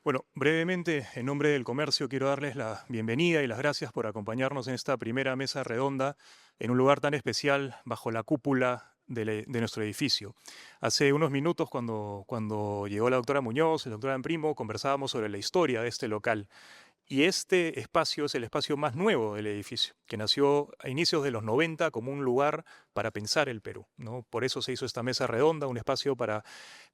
Bueno, brevemente, en nombre del comercio, quiero darles la bienvenida y las gracias por acompañarnos en esta primera mesa redonda en un lugar tan especial bajo la cúpula de nuestro edificio. Hace unos minutos, cuando llegó la doctora Muñoz, la doctora Primo, conversábamos sobre la historia de este local. Y este espacio es el espacio más nuevo del edificio, que nació a inicios de los 90 como un lugar para pensar el Perú, ¿no? Por eso se hizo esta mesa redonda, un espacio para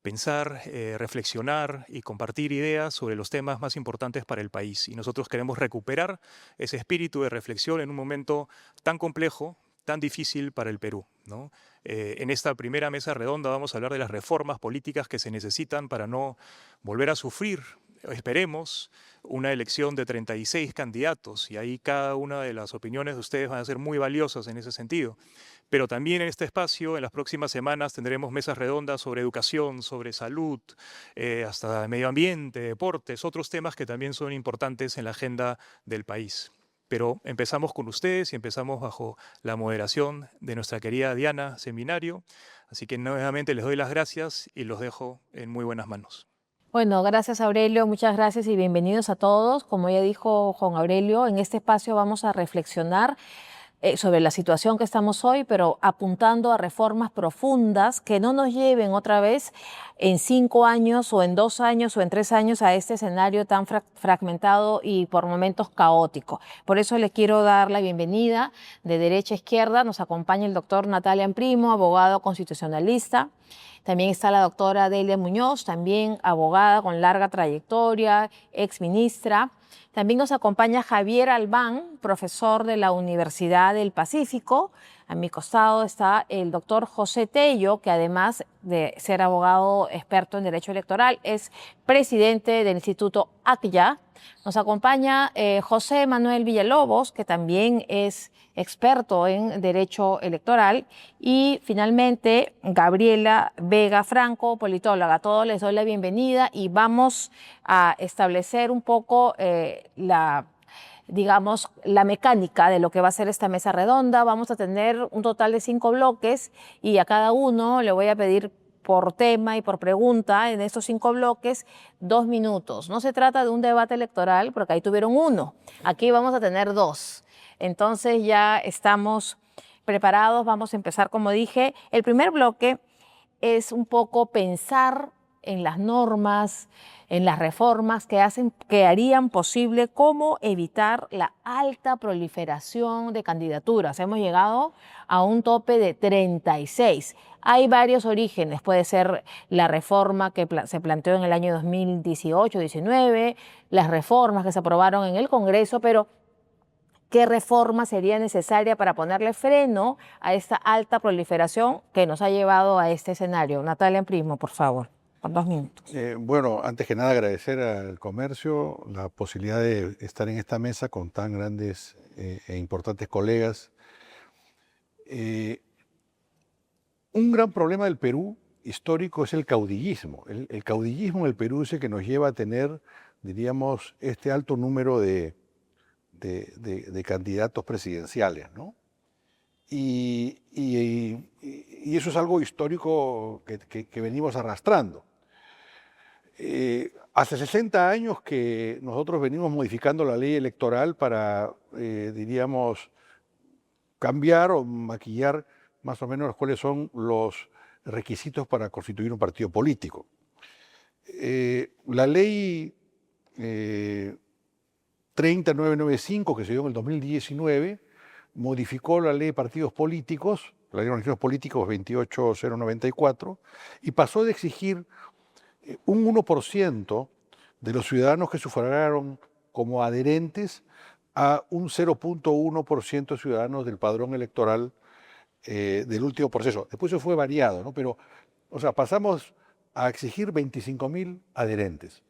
pensar, reflexionar y compartir ideas sobre los temas más importantes para el país. Y nosotros queremos recuperar ese espíritu de reflexión en un momento tan complejo, tan difícil para el Perú, ¿no? En esta primera mesa redonda vamos a hablar de las reformas políticas que se necesitan para no volver a sufrir, esperemos, una elección de 36 candidatos, y ahí cada una de las opiniones de ustedes van a ser muy valiosas en ese sentido. Pero también en este espacio, en las próximas semanas, tendremos mesas redondas sobre educación, sobre salud, hasta medio ambiente, deportes, otros temas que también son importantes en la agenda del país. Pero empezamos con ustedes y empezamos bajo la moderación de nuestra querida Diana Seminario. Así que nuevamente les doy las gracias y los dejo en muy buenas manos. Bueno, gracias Aurelio, muchas gracias y bienvenidos a todos. Como ya dijo Juan Aurelio, en este espacio vamos a reflexionar sobre la situación que estamos hoy, pero apuntando a reformas profundas que no nos lleven otra vez en 5 años o en 2 años o en 3 años a este escenario tan fragmentado y por momentos caótico. Por eso le quiero dar la bienvenida de derecha a izquierda. Nos acompaña el doctor Natalia Primo, abogado constitucionalista. También está la doctora Delia Muñoz, también abogada con larga trayectoria, ex ministra. También nos acompaña Javier Albán, profesor de la Universidad del Pacífico. A mi costado está el doctor José Tello, que además de ser abogado experto en derecho electoral, es presidente del Instituto ACYA. Nos acompaña José Manuel Villalobos, que también es experto en derecho electoral. Y finalmente, Gabriela Vega Franco, politóloga. A todos les doy la bienvenida y vamos a establecer un poco digamos, la mecánica de lo que va a ser esta mesa redonda. Vamos a tener un total de 5 bloques y a cada uno le voy a pedir por tema y por pregunta en estos 5 bloques 2 minutos. No se trata de un debate electoral porque ahí tuvieron uno. Aquí vamos a tener 2. Entonces ya estamos preparados. Vamos a empezar, como dije. El primer bloque es un poco pensar en las normas, en las reformas que harían posible cómo evitar la alta proliferación de candidaturas. Hemos llegado a un tope de 36. Hay varios orígenes. Puede ser la reforma que se planteó en el año 2018-19, las reformas que se aprobaron en el Congreso, pero ¿qué reforma sería necesaria para ponerle freno a esta alta proliferación que nos ha llevado a este escenario? Natalia Primo, por favor, por 2 minutos. Bueno, antes que nada agradecer al comercio la posibilidad de estar en esta mesa con tan grandes e importantes colegas. Un gran problema del Perú histórico es el caudillismo. El caudillismo en el Perú es el que nos lleva a tener, diríamos, este alto número de candidatos presidenciales, ¿no? Y eso es algo histórico que venimos arrastrando. Hace 60 años que nosotros venimos modificando la ley electoral para, diríamos, cambiar o maquillar más o menos cuáles son los requisitos para constituir un partido político. La ley 3995, que se dio en el 2019, modificó la ley de partidos políticos, la ley de organizaciones políticos 28094, y pasó de exigir un 1% de los ciudadanos que sufragaron como adherentes a un 0.1% de ciudadanos del padrón electoral del último proceso. Después eso fue variado, ¿no? Pero, o sea, pasamos a exigir 25.000 adherentes.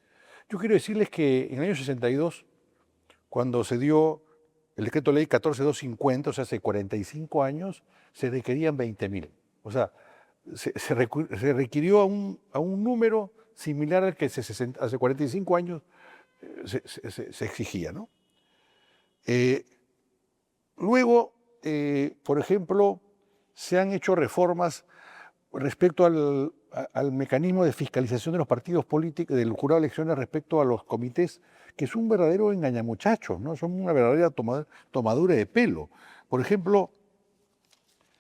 Yo quiero decirles que en el año 62, cuando se dio el decreto ley 14250, o sea, hace 45 años, se requerían 20.000. O sea, se requirió a un número similar al que hace 45 años se exigía, ¿no? Luego, por ejemplo, se han hecho reformas respecto al mecanismo de fiscalización de los partidos políticos, del jurado de elecciones respecto a los comités, que es un verdadero engañamuchachos, ¿no? Son una verdadera tomadura de pelo. Por ejemplo,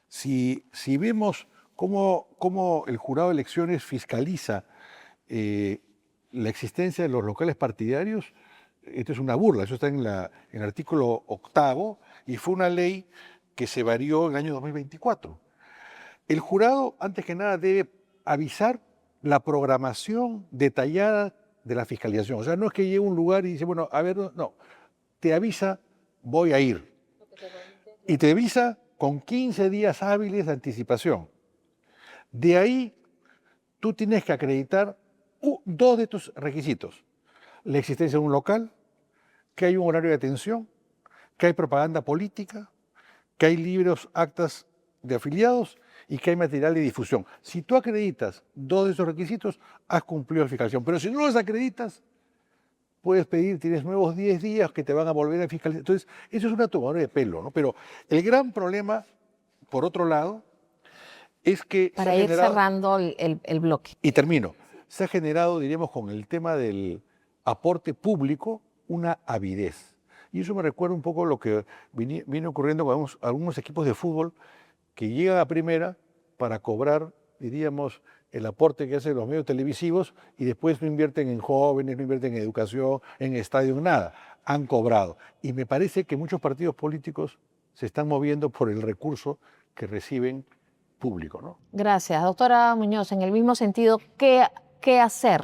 si vemos cómo el jurado de elecciones fiscaliza la existencia de los locales partidarios, esto es una burla, eso está en el artículo 8 y fue una ley que se varió en el año 2024. El jurado, antes que nada, debe avisar la programación detallada de la fiscalización. O sea, no es que llegue a un lugar y dice, bueno, a ver, no, te avisa, voy a ir. Y te avisa con 15 días hábiles de anticipación. De ahí, tú tienes que acreditar dos de estos requisitos. La existencia de un local, que hay un horario de atención, que hay propaganda política, que hay libros, actas de afiliados y que hay material de difusión. Si tú acreditas dos de esos requisitos, has cumplido la fiscalización. Pero si no los acreditas, puedes pedir, tienes nuevos 10 días que te van a volver a fiscalizar. Entonces, eso es una tomadura de pelo, ¿no? Pero el gran problema, por otro lado, es que Para ir cerrando el bloque. y termino, se ha generado, diríamos, con el tema del aporte público, una avidez. Y eso me recuerda un poco lo que viene ocurriendo con algunos equipos de fútbol que llegan a primera para cobrar, diríamos, el aporte que hacen los medios televisivos y después no invierten en jóvenes, no invierten en educación, en estadio, nada. Han cobrado. Y me parece que muchos partidos políticos se están moviendo por el recurso que reciben público, ¿no? Gracias. Doctora Muñoz, en el mismo sentido, ¿qué hacer?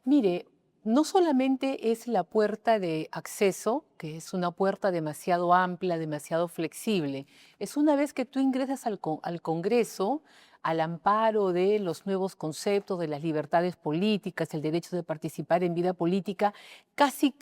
Mire, no solamente es la puerta de acceso, que es una puerta demasiado amplia, demasiado flexible. Es una vez que tú ingresas al Congreso, al amparo de los nuevos conceptos, de las libertades políticas, el derecho de participar en vida política, casi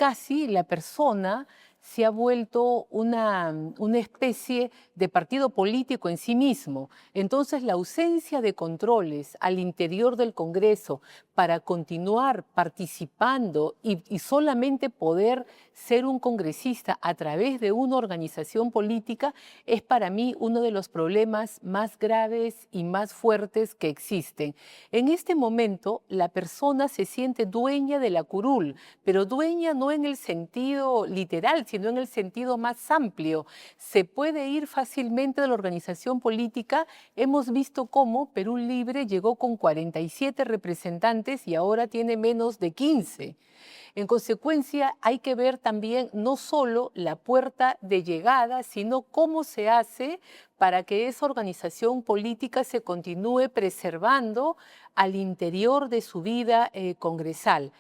la persona se ha vuelto una especie de partido político en sí mismo. Entonces, la ausencia de controles al interior del Congreso para continuar participando y solamente poder ser un congresista a través de una organización política es para mí uno de los problemas más graves y más fuertes que existen. En este momento, la persona se siente dueña de la curul, pero dueña no en el sentido literal, sino en el sentido más amplio. Se puede ir fácilmente de la organización política. Hemos visto cómo Perú Libre llegó con 47 representantes y ahora tiene menos de 15. En consecuencia, hay que ver también no solo la puerta de llegada, sino cómo se hace para que esa organización política se continúe preservando al interior de su vida congresal.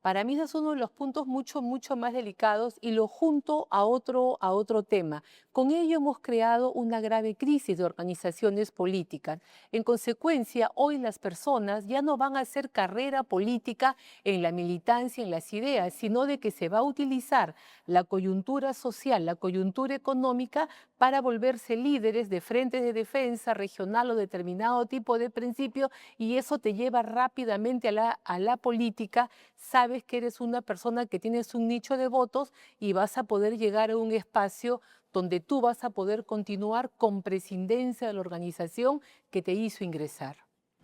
Para mí ese es uno de los puntos mucho más delicados y lo junto a otro tema. Con ello hemos creado una grave crisis de organizaciones políticas. En consecuencia, hoy las personas ya no van a hacer carrera política en la militancia, en las ideas, sino de que se va a utilizar la coyuntura social, la coyuntura económica para volverse líderes de frentes de defensa regional o determinado tipo de principio, y eso te lleva rápidamente a la política. Sabes que eres una persona que tienes un nicho de votos y vas a poder llegar a un espacio donde tú vas a poder continuar con prescindencia de la organización que te hizo ingresar.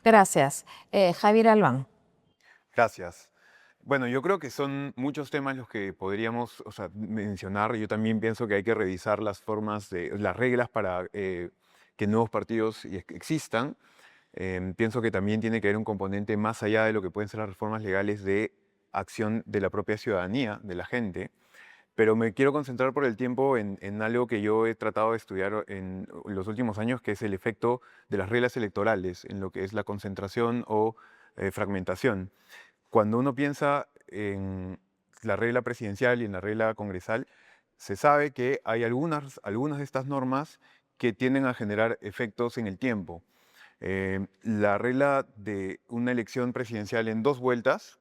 Gracias. Javier Albán. Gracias. Bueno, yo creo que son muchos temas los que podríamos, mencionar. Yo también pienso que hay que revisar las formas las reglas para que nuevos partidos existan. Pienso que también tiene que haber un componente más allá de lo que pueden ser las reformas legales de acción de la propia ciudadanía, de la gente. Pero me quiero concentrar por el tiempo en algo que yo he tratado de estudiar en los últimos años, que es el efecto de las reglas electorales en lo que es la concentración o fragmentación. Cuando uno piensa en la regla presidencial y en la regla congresal, se sabe que hay algunas de estas normas que tienden a generar efectos en el tiempo. La regla de una elección presidencial en 2 vueltas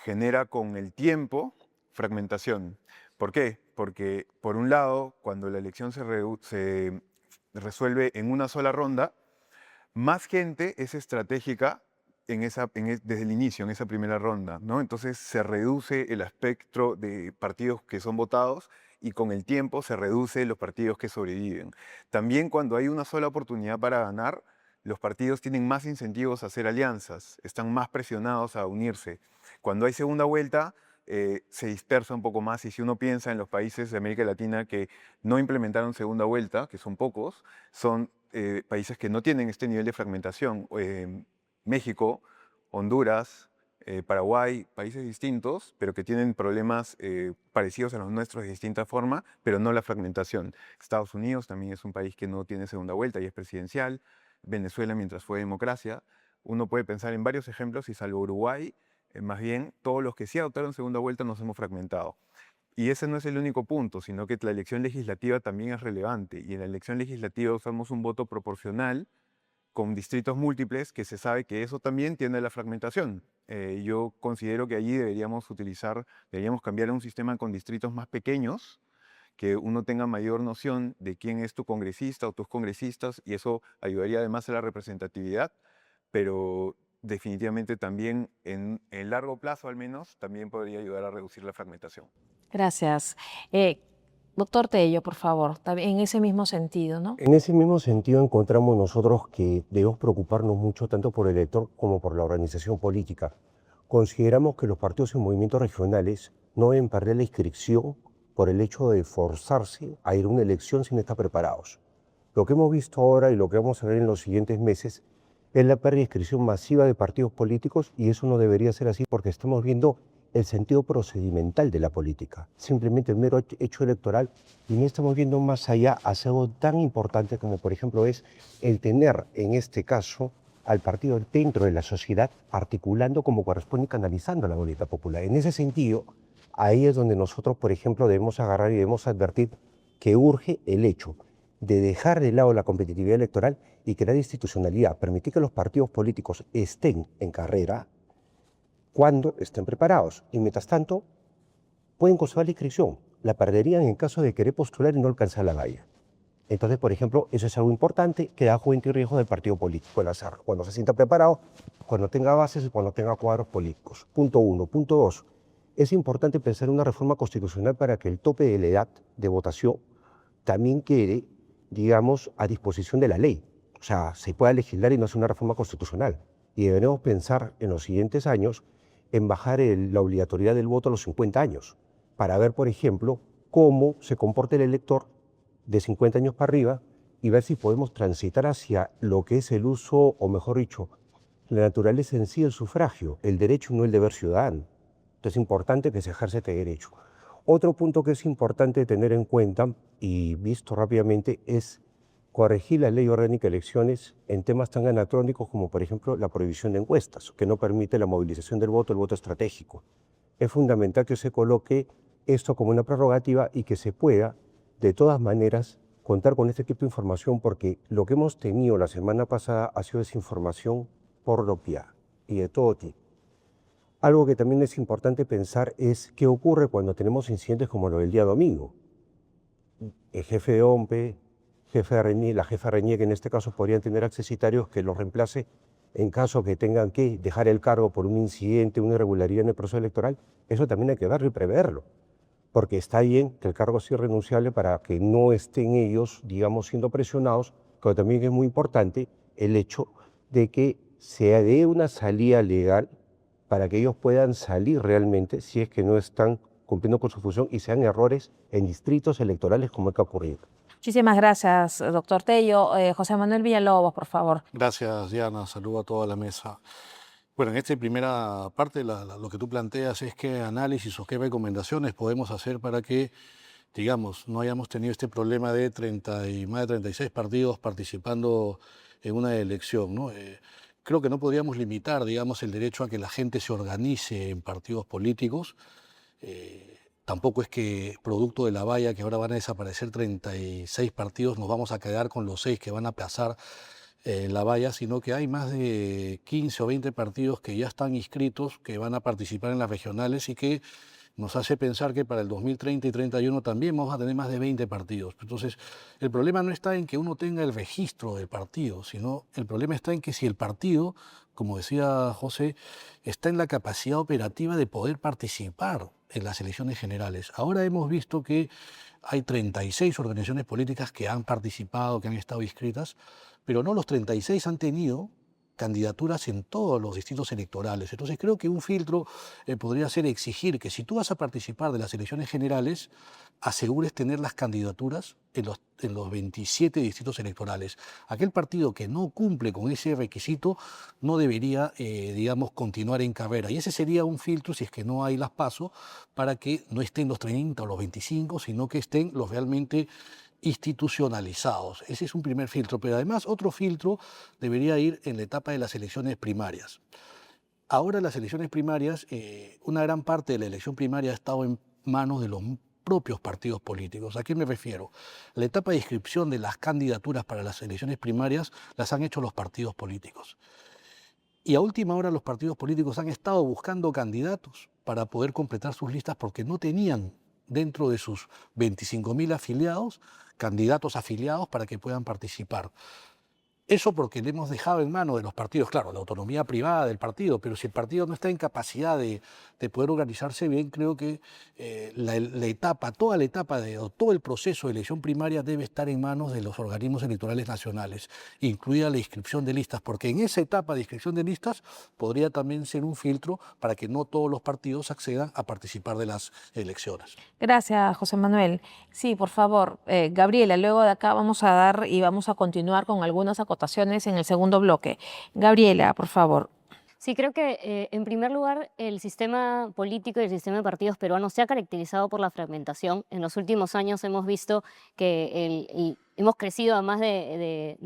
genera con el tiempo fragmentación. ¿Por qué? Porque, por un lado, cuando la elección se resuelve en una sola ronda, más gente es estratégica desde el inicio, en esa primera ronda, ¿no? Entonces se reduce el espectro de partidos que son votados y con el tiempo se reduce los partidos que sobreviven. También cuando hay una sola oportunidad para ganar, los partidos tienen más incentivos a hacer alianzas, están más presionados a unirse. Cuando hay segunda vuelta, se dispersa un poco más, y si uno piensa en los países de América Latina que no implementaron segunda vuelta, que son pocos, son países que no tienen este nivel de fragmentación. México, Honduras, Paraguay, países distintos, pero que tienen problemas parecidos a los nuestros de distinta forma, pero no la fragmentación. Estados Unidos también es un país que no tiene segunda vuelta y es presidencial. Venezuela, mientras fue democracia. Uno puede pensar en varios ejemplos, y salvo Uruguay, más bien todos los que sí adoptaron segunda vuelta nos hemos fragmentado. Y ese no es el único punto, sino que la elección legislativa también es relevante. Y en la elección legislativa usamos un voto proporcional con distritos múltiples, que se sabe que eso también tiene la fragmentación. Yo considero que allí deberíamos cambiar a un sistema con distritos más pequeños, que uno tenga mayor noción de quién es tu congresista o tus congresistas, y eso ayudaría además a la representatividad, pero definitivamente también en largo plazo al menos, también podría ayudar a reducir la fragmentación. Gracias. Doctor Tello, por favor, también en ese mismo sentido, ¿no? En ese mismo sentido encontramos nosotros que debemos preocuparnos mucho tanto por el elector como por la organización política. Consideramos que los partidos y movimientos regionales no deben perder la inscripción por el hecho de forzarse a ir a una elección sin estar preparados. Lo que hemos visto ahora y lo que vamos a ver en los siguientes meses es la pérdida de inscripción masiva de partidos políticos, y eso no debería ser así porque estamos viendo el sentido procedimental de la política, simplemente el mero hecho electoral, y no estamos viendo más allá hacia algo tan importante como, por ejemplo, es el tener, en este caso, al partido dentro de la sociedad, articulando como corresponde y canalizando la voluntad popular. En ese sentido, ahí es donde nosotros, por ejemplo, debemos agarrar y debemos advertir que urge el hecho de dejar de lado la competitividad electoral y crear institucionalidad, permitir que los partidos políticos estén en carrera cuando estén preparados. Y mientras tanto, pueden conservar la inscripción. La perderían en caso de querer postular y no alcanzar la valla. Entonces, por ejemplo, eso es algo importante que da cuenta y riesgo del partido político el hacer, cuando se sienta preparado, cuando tenga bases y cuando tenga cuadros políticos. Punto 1. Punto 2. Es importante pensar en una reforma constitucional para que el tope de la edad de votación también quede, digamos, a disposición de la ley. O sea, se pueda legislar y no hacer una reforma constitucional. Y deberemos pensar en los siguientes años en bajar la obligatoriedad del voto a los 50 años, para ver, por ejemplo, cómo se comporta el elector de 50 años para arriba y ver si podemos transitar hacia lo que es el uso, o mejor dicho, la naturaleza en sí del sufragio, el derecho y no el deber ciudadano. Entonces es importante que se ejerza este derecho. Otro punto que es importante tener en cuenta, y visto rápidamente, es corregir la ley orgánica de elecciones en temas tan anacrónicos como, por ejemplo, la prohibición de encuestas, que no permite la movilización del voto, el voto estratégico. Es fundamental que se coloque esto como una prerrogativa y que se pueda, de todas maneras, contar con este tipo de información, porque lo que hemos tenido la semana pasada ha sido desinformación por doquier y de todo tipo. Algo que también es importante pensar es qué ocurre cuando tenemos incidentes como lo del día domingo. El jefe de OMPE, la jefa de RENIE, que en este caso podrían tener accesitarios que los reemplace en caso que tengan que dejar el cargo por un incidente, una irregularidad en el proceso electoral. Eso también hay que darlo y preverlo, porque está bien que el cargo sea irrenunciable para que no estén ellos, digamos, siendo presionados, pero también es muy importante el hecho de que se dé una salida legal para que ellos puedan salir realmente si es que no están cumpliendo con su función y sean errores en distritos electorales como es que ha ocurrido. Muchísimas gracias, doctor Tello. José Manuel Villalobos, por favor. Gracias, Diana. Saludo a toda la mesa. Bueno, en esta primera parte lo que tú planteas es qué análisis o qué recomendaciones podemos hacer para que, digamos, no hayamos tenido este problema de más de 36 partidos participando en una elección, ¿no? Creo que no podríamos limitar, digamos, el derecho a que la gente se organice en partidos políticos. Tampoco es que producto de la valla, que ahora van a desaparecer 36 partidos, nos vamos a quedar con los 6 que van a pasar la valla, sino que hay más de 15 o 20 partidos que ya están inscritos, que van a participar en las regionales y que nos hace pensar que para el 2030 y 31 también vamos a tener más de 20 partidos. Entonces, el problema no está en que uno tenga el registro del partido, sino el problema está en que si el partido, como decía José, está en la capacidad operativa de poder participar en las elecciones generales. Ahora hemos visto que hay 36 organizaciones políticas que han participado, que han estado inscritas, pero no los 36 han tenido candidaturas en todos los distritos electorales. Entonces creo que un filtro podría ser exigir que si tú vas a participar de las elecciones generales, asegures tener las candidaturas en los 27 distritos electorales. Aquel partido que no cumple con ese requisito no debería, digamos, continuar en carrera. Y ese sería un filtro, si es que no hay las PASO, para que no estén los 30 o los 25, sino que estén los realmente institucionalizados. Ese es un primer filtro, pero además otro filtro debería ir en la etapa de las elecciones primarias. Ahora las elecciones primarias, una gran parte de la elección primaria ha estado en manos de los propios partidos políticos. ¿A qué me refiero? La etapa de inscripción de las candidaturas para las elecciones primarias las han hecho los partidos políticos. Y a última hora los partidos políticos han estado buscando candidatos para poder completar sus listas porque no tenían dentro de sus 25.000 afiliados candidatos afiliados para que puedan participar. Eso porque le hemos dejado en manos de los partidos, claro, la autonomía privada del partido, pero si el partido no está en capacidad de poder organizarse bien, creo que toda la etapa o todo el proceso de elección primaria debe estar en manos de los organismos electorales nacionales, incluida la inscripción de listas, porque en esa etapa de inscripción de listas podría también ser un filtro para que no todos los partidos accedan a participar de las elecciones. Gracias, José Manuel. Sí, por favor, Gabriela, luego de acá vamos a dar y vamos a continuar con algunas acotaciones en el segundo bloque. Gabriela, por favor. Sí, creo que en primer lugar el sistema político y el sistema de partidos peruanos se ha caracterizado por la fragmentación. En los últimos años hemos visto que hemos crecido a más de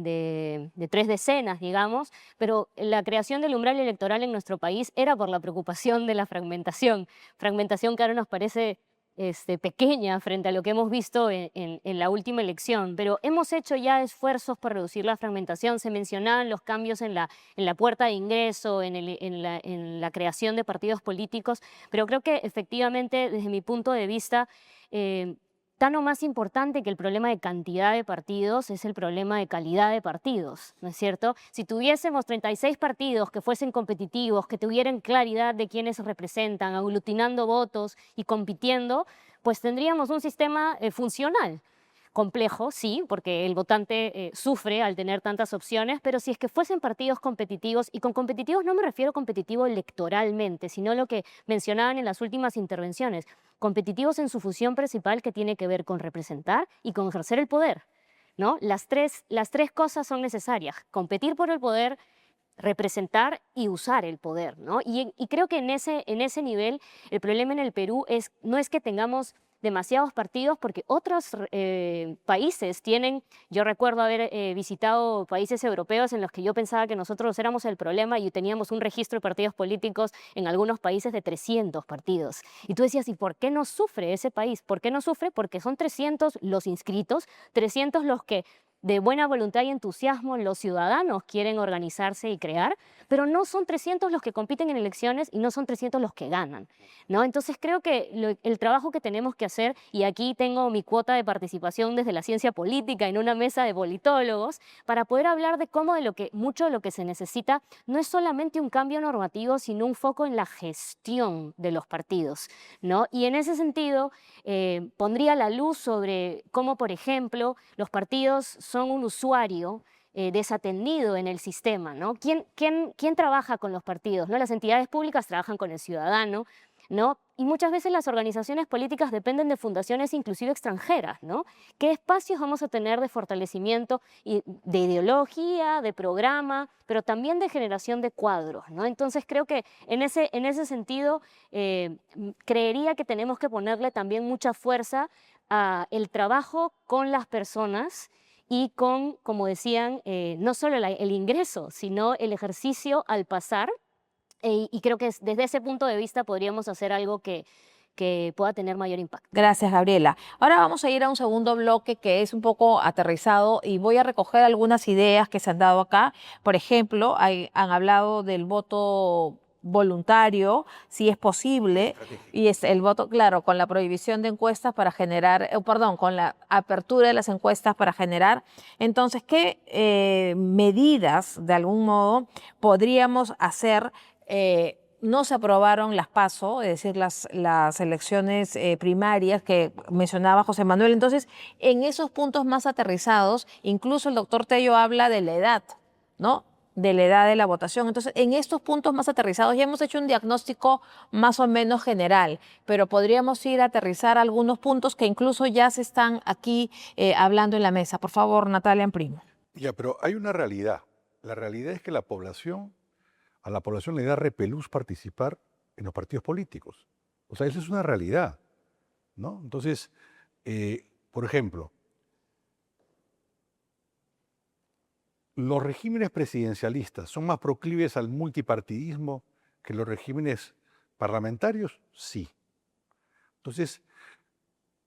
3 decenas, digamos, pero la creación del umbral electoral en nuestro país era por la preocupación de la fragmentación que ahora nos parece pequeña frente a lo que hemos visto en la última elección, pero hemos hecho ya esfuerzos por reducir la fragmentación. Se mencionaban los cambios en la puerta de ingreso, en la creación de partidos políticos, pero creo que efectivamente, desde mi punto de vista, tan o más importante que el problema de cantidad de partidos es el problema de calidad de partidos, ¿no es cierto? Si tuviésemos 36 partidos que fuesen competitivos, que tuvieran claridad de quiénes representan, aglutinando votos y compitiendo, pues tendríamos un sistema funcional. Complejo, sí, porque el votante sufre al tener tantas opciones, pero si es que fuesen partidos competitivos, y con competitivos no me refiero competitivo electoralmente, sino lo que mencionaban en las últimas intervenciones, competitivos en su función principal que tiene que ver con representar y con ejercer el poder, ¿no? Las tres cosas son necesarias: competir por el poder, representar y usar el poder, ¿no? Y creo que en ese nivel el problema en el Perú no es que tengamos demasiados partidos, porque otros países tienen, yo recuerdo haber visitado países europeos en los que yo pensaba que nosotros éramos el problema y teníamos un registro de partidos políticos en algunos países de 300 partidos. Y tú decías, ¿y por qué no sufre ese país? ¿Por qué no sufre? Porque son 300 los inscritos, 300 los que de buena voluntad y entusiasmo los ciudadanos quieren organizarse y crear, pero no son 300 los que compiten en elecciones y no son 300 los que ganan, ¿no? Entonces creo que el trabajo que tenemos que hacer, y aquí tengo mi cuota de participación desde la ciencia política en una mesa de politólogos, para poder hablar de cómo mucho de lo que se necesita no es solamente un cambio normativo, sino un foco en la gestión de los partidos, ¿no? Y en ese sentido pondría la luz sobre cómo, por ejemplo, los partidos son un usuario desatendido en el sistema, ¿no? ¿Quién trabaja con los partidos, ¿no? Las entidades públicas trabajan con el ciudadano, ¿no? Y muchas veces las organizaciones políticas dependen de fundaciones inclusive extranjeras, ¿no? ¿Qué espacios vamos a tener de fortalecimiento de ideología, de programa, pero también de generación de cuadros, ¿no? Entonces creo que en ese sentido creería que tenemos que ponerle también mucha fuerza a el trabajo con las personas y con, como decían, no solo el ingreso, sino el ejercicio al pasar. Y creo que desde ese punto de vista podríamos hacer algo que pueda tener mayor impacto. Gracias, Gabriela. Ahora vamos a ir a un segundo bloque que es un poco aterrizado y voy a recoger algunas ideas que se han dado acá. Por ejemplo, han hablado del voto voluntario, si es posible, y es el voto, claro, con la prohibición de encuestas para generar, perdón, con la apertura de las encuestas para generar. Entonces, ¿qué medidas, de algún modo, podríamos hacer? No se aprobaron las PASO, es decir, las elecciones primarias que mencionaba José Manuel. Entonces, en esos puntos más aterrizados, incluso el doctor Tello habla de la edad, ¿no? De la edad de la votación. Entonces, en estos puntos más aterrizados ya hemos hecho un diagnóstico más o menos general, pero podríamos ir a aterrizar algunos puntos que incluso ya se están aquí hablando en la mesa. Por favor, Natalia Amprimo. Ya, pero hay una realidad. La realidad es que a la población le da repelús participar en los partidos políticos. O sea, esa es una realidad, ¿no? Entonces, por ejemplo, ¿los regímenes presidencialistas son más proclives al multipartidismo que los regímenes parlamentarios? Sí. Entonces,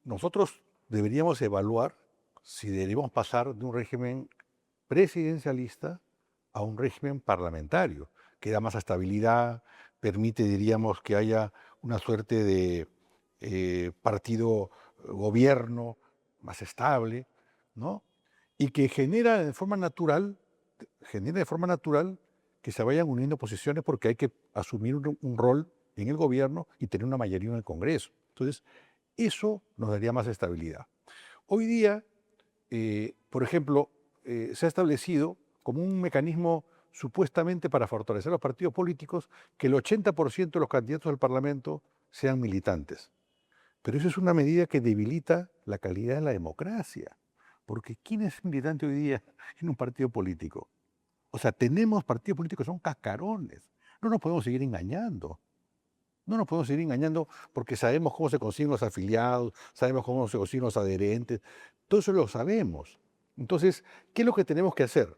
nosotros deberíamos evaluar si debemos pasar de un régimen presidencialista a un régimen parlamentario, que da más estabilidad, permite, diríamos, que haya una suerte de partido-gobierno más estable, ¿no? Y que genera de forma natural que se vayan uniendo posiciones porque hay que asumir un rol en el gobierno y tener una mayoría en el Congreso. Entonces, eso nos daría más estabilidad. Hoy día, por ejemplo, se ha establecido como un mecanismo supuestamente para fortalecer los partidos políticos que el 80% de los candidatos al Parlamento sean militantes. Pero eso es una medida que debilita la calidad de la democracia. Porque ¿quién es militante hoy día en un partido político? O sea, tenemos partidos políticos que son cascarones. No nos podemos seguir engañando. No nos podemos seguir engañando porque sabemos cómo se consiguen los afiliados, sabemos cómo se consiguen los adherentes. Todo eso lo sabemos. Entonces, ¿qué es lo que tenemos que hacer?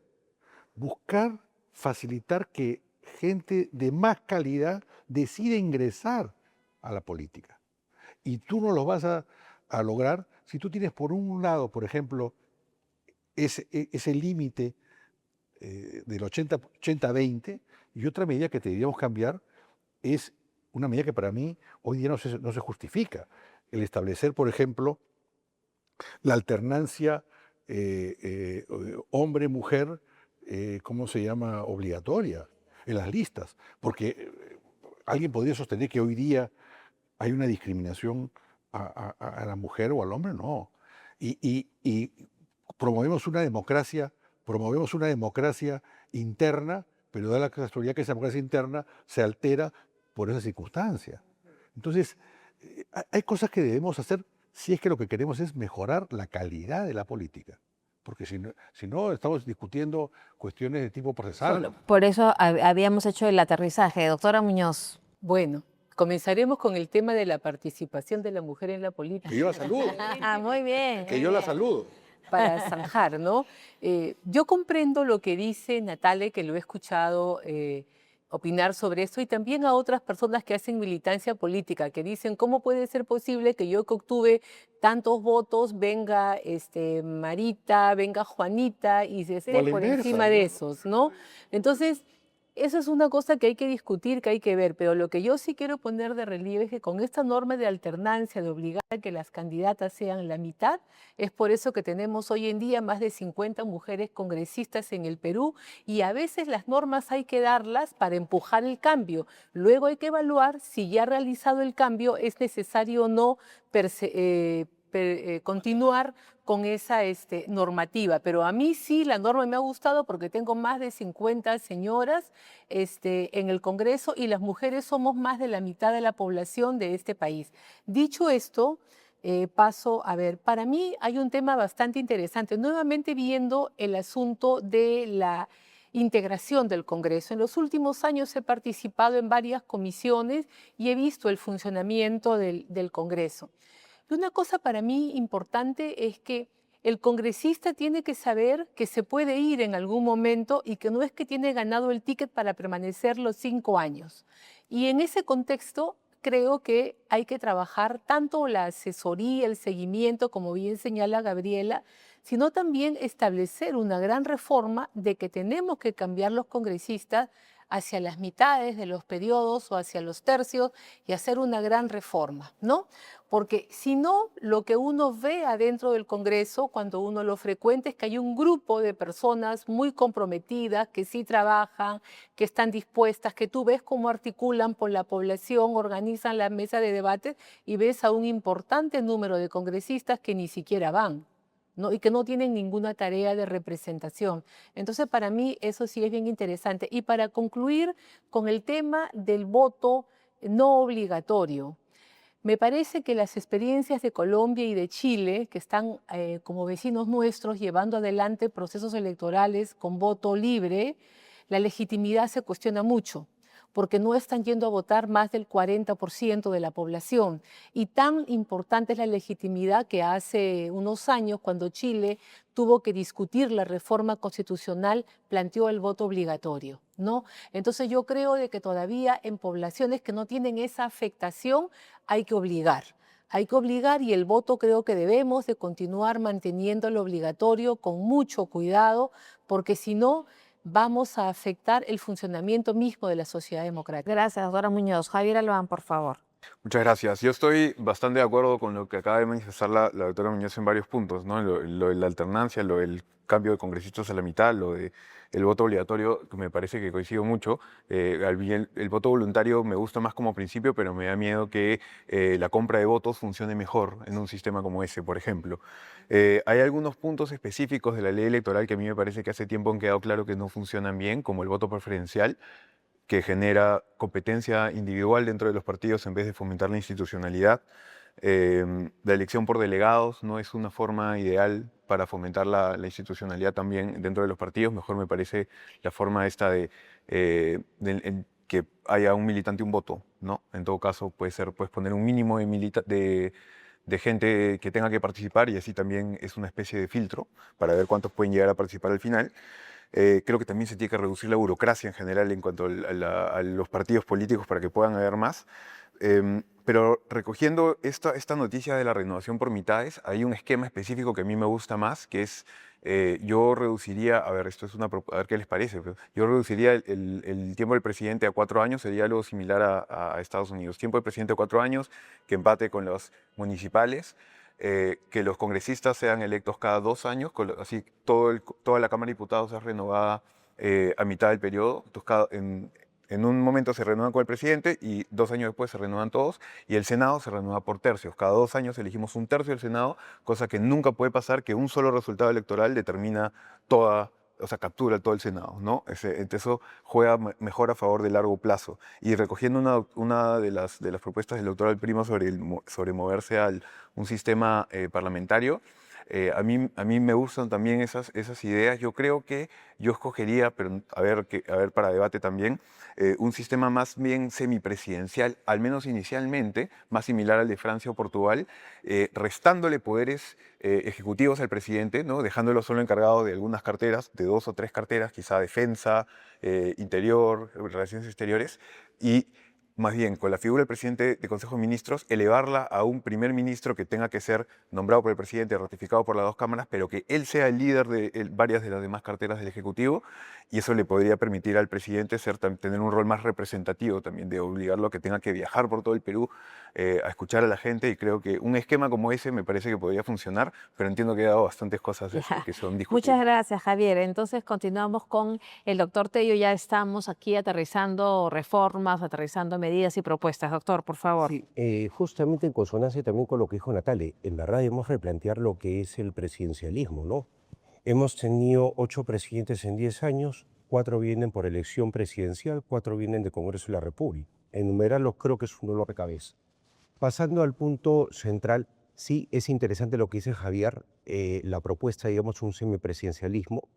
Buscar facilitar que gente de más calidad decida ingresar a la política. Y tú no lo vas a lograr si tú tienes por un lado, por ejemplo, ese límite del 80-20, y otra medida que deberíamos cambiar es una medida que para mí hoy día no se justifica. El establecer, por ejemplo, la alternancia hombre-mujer, ¿cómo se llama? Obligatoria en las listas. Porque alguien podría sostener que hoy día hay una discriminación a la mujer o al hombre, no. Y promovemos una democracia interna, pero da la casualidad que esa democracia interna se altera por esa circunstancia. Entonces, hay cosas que debemos hacer si es que lo que queremos es mejorar la calidad de la política. Porque si no estamos discutiendo cuestiones de tipo procesal. Por eso habíamos hecho el aterrizaje. Doctora Muñoz. Bueno, comenzaremos con el tema de la participación de la mujer en la política. Que yo la saludo. Muy bien. Que yo la saludo. Para zanjar, ¿no? Yo comprendo lo que dice Natalia, que lo he escuchado opinar sobre esto, y también a otras personas que hacen militancia política, que dicen, ¿cómo puede ser posible que yo que obtuve tantos votos venga Marita, venga Juanita y se esté por encima de esos, ¿no? Entonces, eso es una cosa que hay que discutir, que hay que ver, pero lo que yo sí quiero poner de relieve es que con esta norma de alternancia, de obligar a que las candidatas sean la mitad, es por eso que tenemos hoy en día más de 50 mujeres congresistas en el Perú, y a veces las normas hay que darlas para empujar el cambio. Luego hay que evaluar si ya realizado el cambio es necesario o no continuar con esa normativa, pero a mí sí la norma me ha gustado porque tengo más de 50 señoras en el Congreso y las mujeres somos más de la mitad de la población de este país. Dicho esto, paso a ver, para mí hay un tema bastante interesante, nuevamente viendo el asunto de la integración del Congreso. En los últimos años he participado en varias comisiones y he visto el funcionamiento del Congreso. Y una cosa para mí importante es que el congresista tiene que saber que se puede ir en algún momento y que no es que tiene ganado el ticket para permanecer los 5 años. Y en ese contexto creo que hay que trabajar tanto la asesoría, el seguimiento, como bien señala Gabriela, sino también establecer una gran reforma de que tenemos que cambiar los congresistas hacia las mitades de los periodos o hacia los tercios y hacer una gran reforma, ¿no? Porque si no, lo que uno ve adentro del Congreso, cuando uno lo frecuenta, es que hay un grupo de personas muy comprometidas, que sí trabajan, que están dispuestas, que tú ves cómo articulan por la población, organizan la mesa de debate y ves a un importante número de congresistas que ni siquiera van, ¿no? Y que no tienen ninguna tarea de representación. Entonces, para mí eso sí es bien interesante. Y para concluir con el tema del voto no obligatorio, me parece que las experiencias de Colombia y de Chile, que están como vecinos nuestros llevando adelante procesos electorales con voto libre, la legitimidad se cuestiona mucho, porque no están yendo a votar más del 40% de la población. Y tan importante es la legitimidad que hace unos años, cuando Chile tuvo que discutir la reforma constitucional, planteó el voto obligatorio, ¿no? Entonces yo creo de que todavía en poblaciones que no tienen esa afectación hay que obligar. Hay que obligar y el voto creo que debemos de continuar manteniéndolo obligatorio con mucho cuidado, porque si no vamos a afectar el funcionamiento mismo de la sociedad democrática. Gracias, doctora Muñoz. Javier Albán, por favor. Muchas gracias. Yo estoy bastante de acuerdo con lo que acaba de manifestar la doctora Muñoz en varios puntos, ¿no? Lo de la alternancia, lo del cambio de congresistas a la mitad, lo de el voto obligatorio, que me parece que coincido mucho. El voto voluntario me gusta más como principio, pero me da miedo que la compra de votos funcione mejor en un sistema como ese, por ejemplo. Hay algunos puntos específicos de la ley electoral que a mí me parece que hace tiempo han quedado claro que no funcionan bien, como el voto preferencial, que genera competencia individual dentro de los partidos en vez de fomentar la institucionalidad. La elección por delegados no es una forma ideal para fomentar la institucionalidad también dentro de los partidos. Mejor me parece la forma esta que haya un militante y un voto, ¿no? En todo caso, puedes poner un mínimo de gente que tenga que participar y así también es una especie de filtro para ver cuántos pueden llegar a participar al final. Creo que también se tiene que reducir la burocracia en general en cuanto a los partidos políticos para que puedan haber más. Pero recogiendo esta noticia de la renovación por mitades, hay un esquema específico que a mí me gusta más, que es, yo reduciría, a ver, a ver qué les parece, pero yo reduciría el tiempo del presidente a 4 años, sería algo similar a Estados Unidos. Tiempo del presidente a 4 años, que empate con los municipales. Que los congresistas sean electos cada 2 años, así toda la Cámara de Diputados es renovada a mitad del periodo. Entonces, en un momento se renuevan con el presidente y 2 años después se renuevan todos, y el Senado se renueva por tercios. Cada 2 años elegimos un tercio del Senado, cosa que nunca puede pasar, que un solo resultado electoral determina captura todo el Senado, ¿no? Eso juega mejor a favor de largo plazo. Y recogiendo una de las propuestas del doctor Alprimo sobre moverse a un sistema parlamentario, a mí me gustan también esas ideas. Yo creo que yo escogería, pero a ver para debate también, un sistema más bien semipresidencial, al menos inicialmente, más similar al de Francia o Portugal, restándole poderes ejecutivos al presidente, ¿no? Dejándolo solo encargado de algunas carteras, de 2 o 3 carteras, quizá defensa, interior, relaciones exteriores, y más bien, con la figura del presidente de Consejo de Ministros, elevarla a un primer ministro que tenga que ser nombrado por el presidente, ratificado por las 2 cámaras, pero que él sea el líder de varias de las demás carteras del Ejecutivo, y eso le podría permitir al presidente tener un rol más representativo también, de obligarlo a que tenga que viajar por todo el Perú a escuchar a la gente, y creo que un esquema como ese me parece que podría funcionar, pero entiendo que he dado bastantes cosas que son discutibles. Muchas gracias, Javier. Entonces continuamos con el doctor Tello. Ya estamos aquí aterrizando reformas, aterrizando medidas y propuestas. Doctor, por favor. Sí, justamente en consonancia también con lo que dijo Natale, en verdad debemos replantear lo que es el presidencialismo, ¿no? Hemos tenido 8 presidentes en 10 años, 4 vienen por elección presidencial, 4 vienen de Congreso de la República. Enumerarlos creo que es un dolor de cabeza. Pasando al punto central, sí es interesante lo que dice Javier, la propuesta, digamos, un semipresidencialismo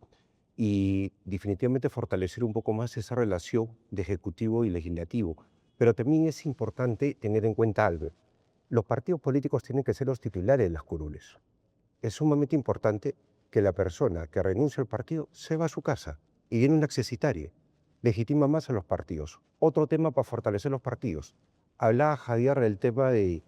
y definitivamente fortalecer un poco más esa relación de ejecutivo y legislativo. Pero también es importante tener en cuenta algo. Los partidos políticos tienen que ser los titulares de las curules. Es sumamente importante que la persona que renuncia al partido se va a su casa y viene un accesitario. Legitima más a los partidos. Otro tema para fortalecer los partidos. Hablaba Javier del tema de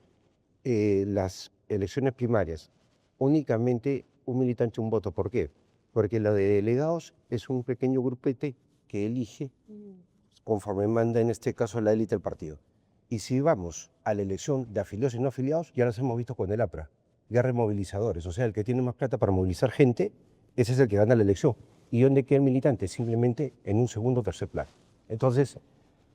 las elecciones primarias. Únicamente un militante, un voto. ¿Por qué? Porque la de delegados es un pequeño grupete que elige conforme manda en este caso la élite del partido. Y si vamos a la elección de afiliados y no afiliados, ya las hemos visto con el APRA, guerra de movilizadores, o sea, el que tiene más plata para movilizar gente, ese es el que gana la elección. ¿Y dónde queda el militante? Simplemente en un segundo o tercer plano. Entonces,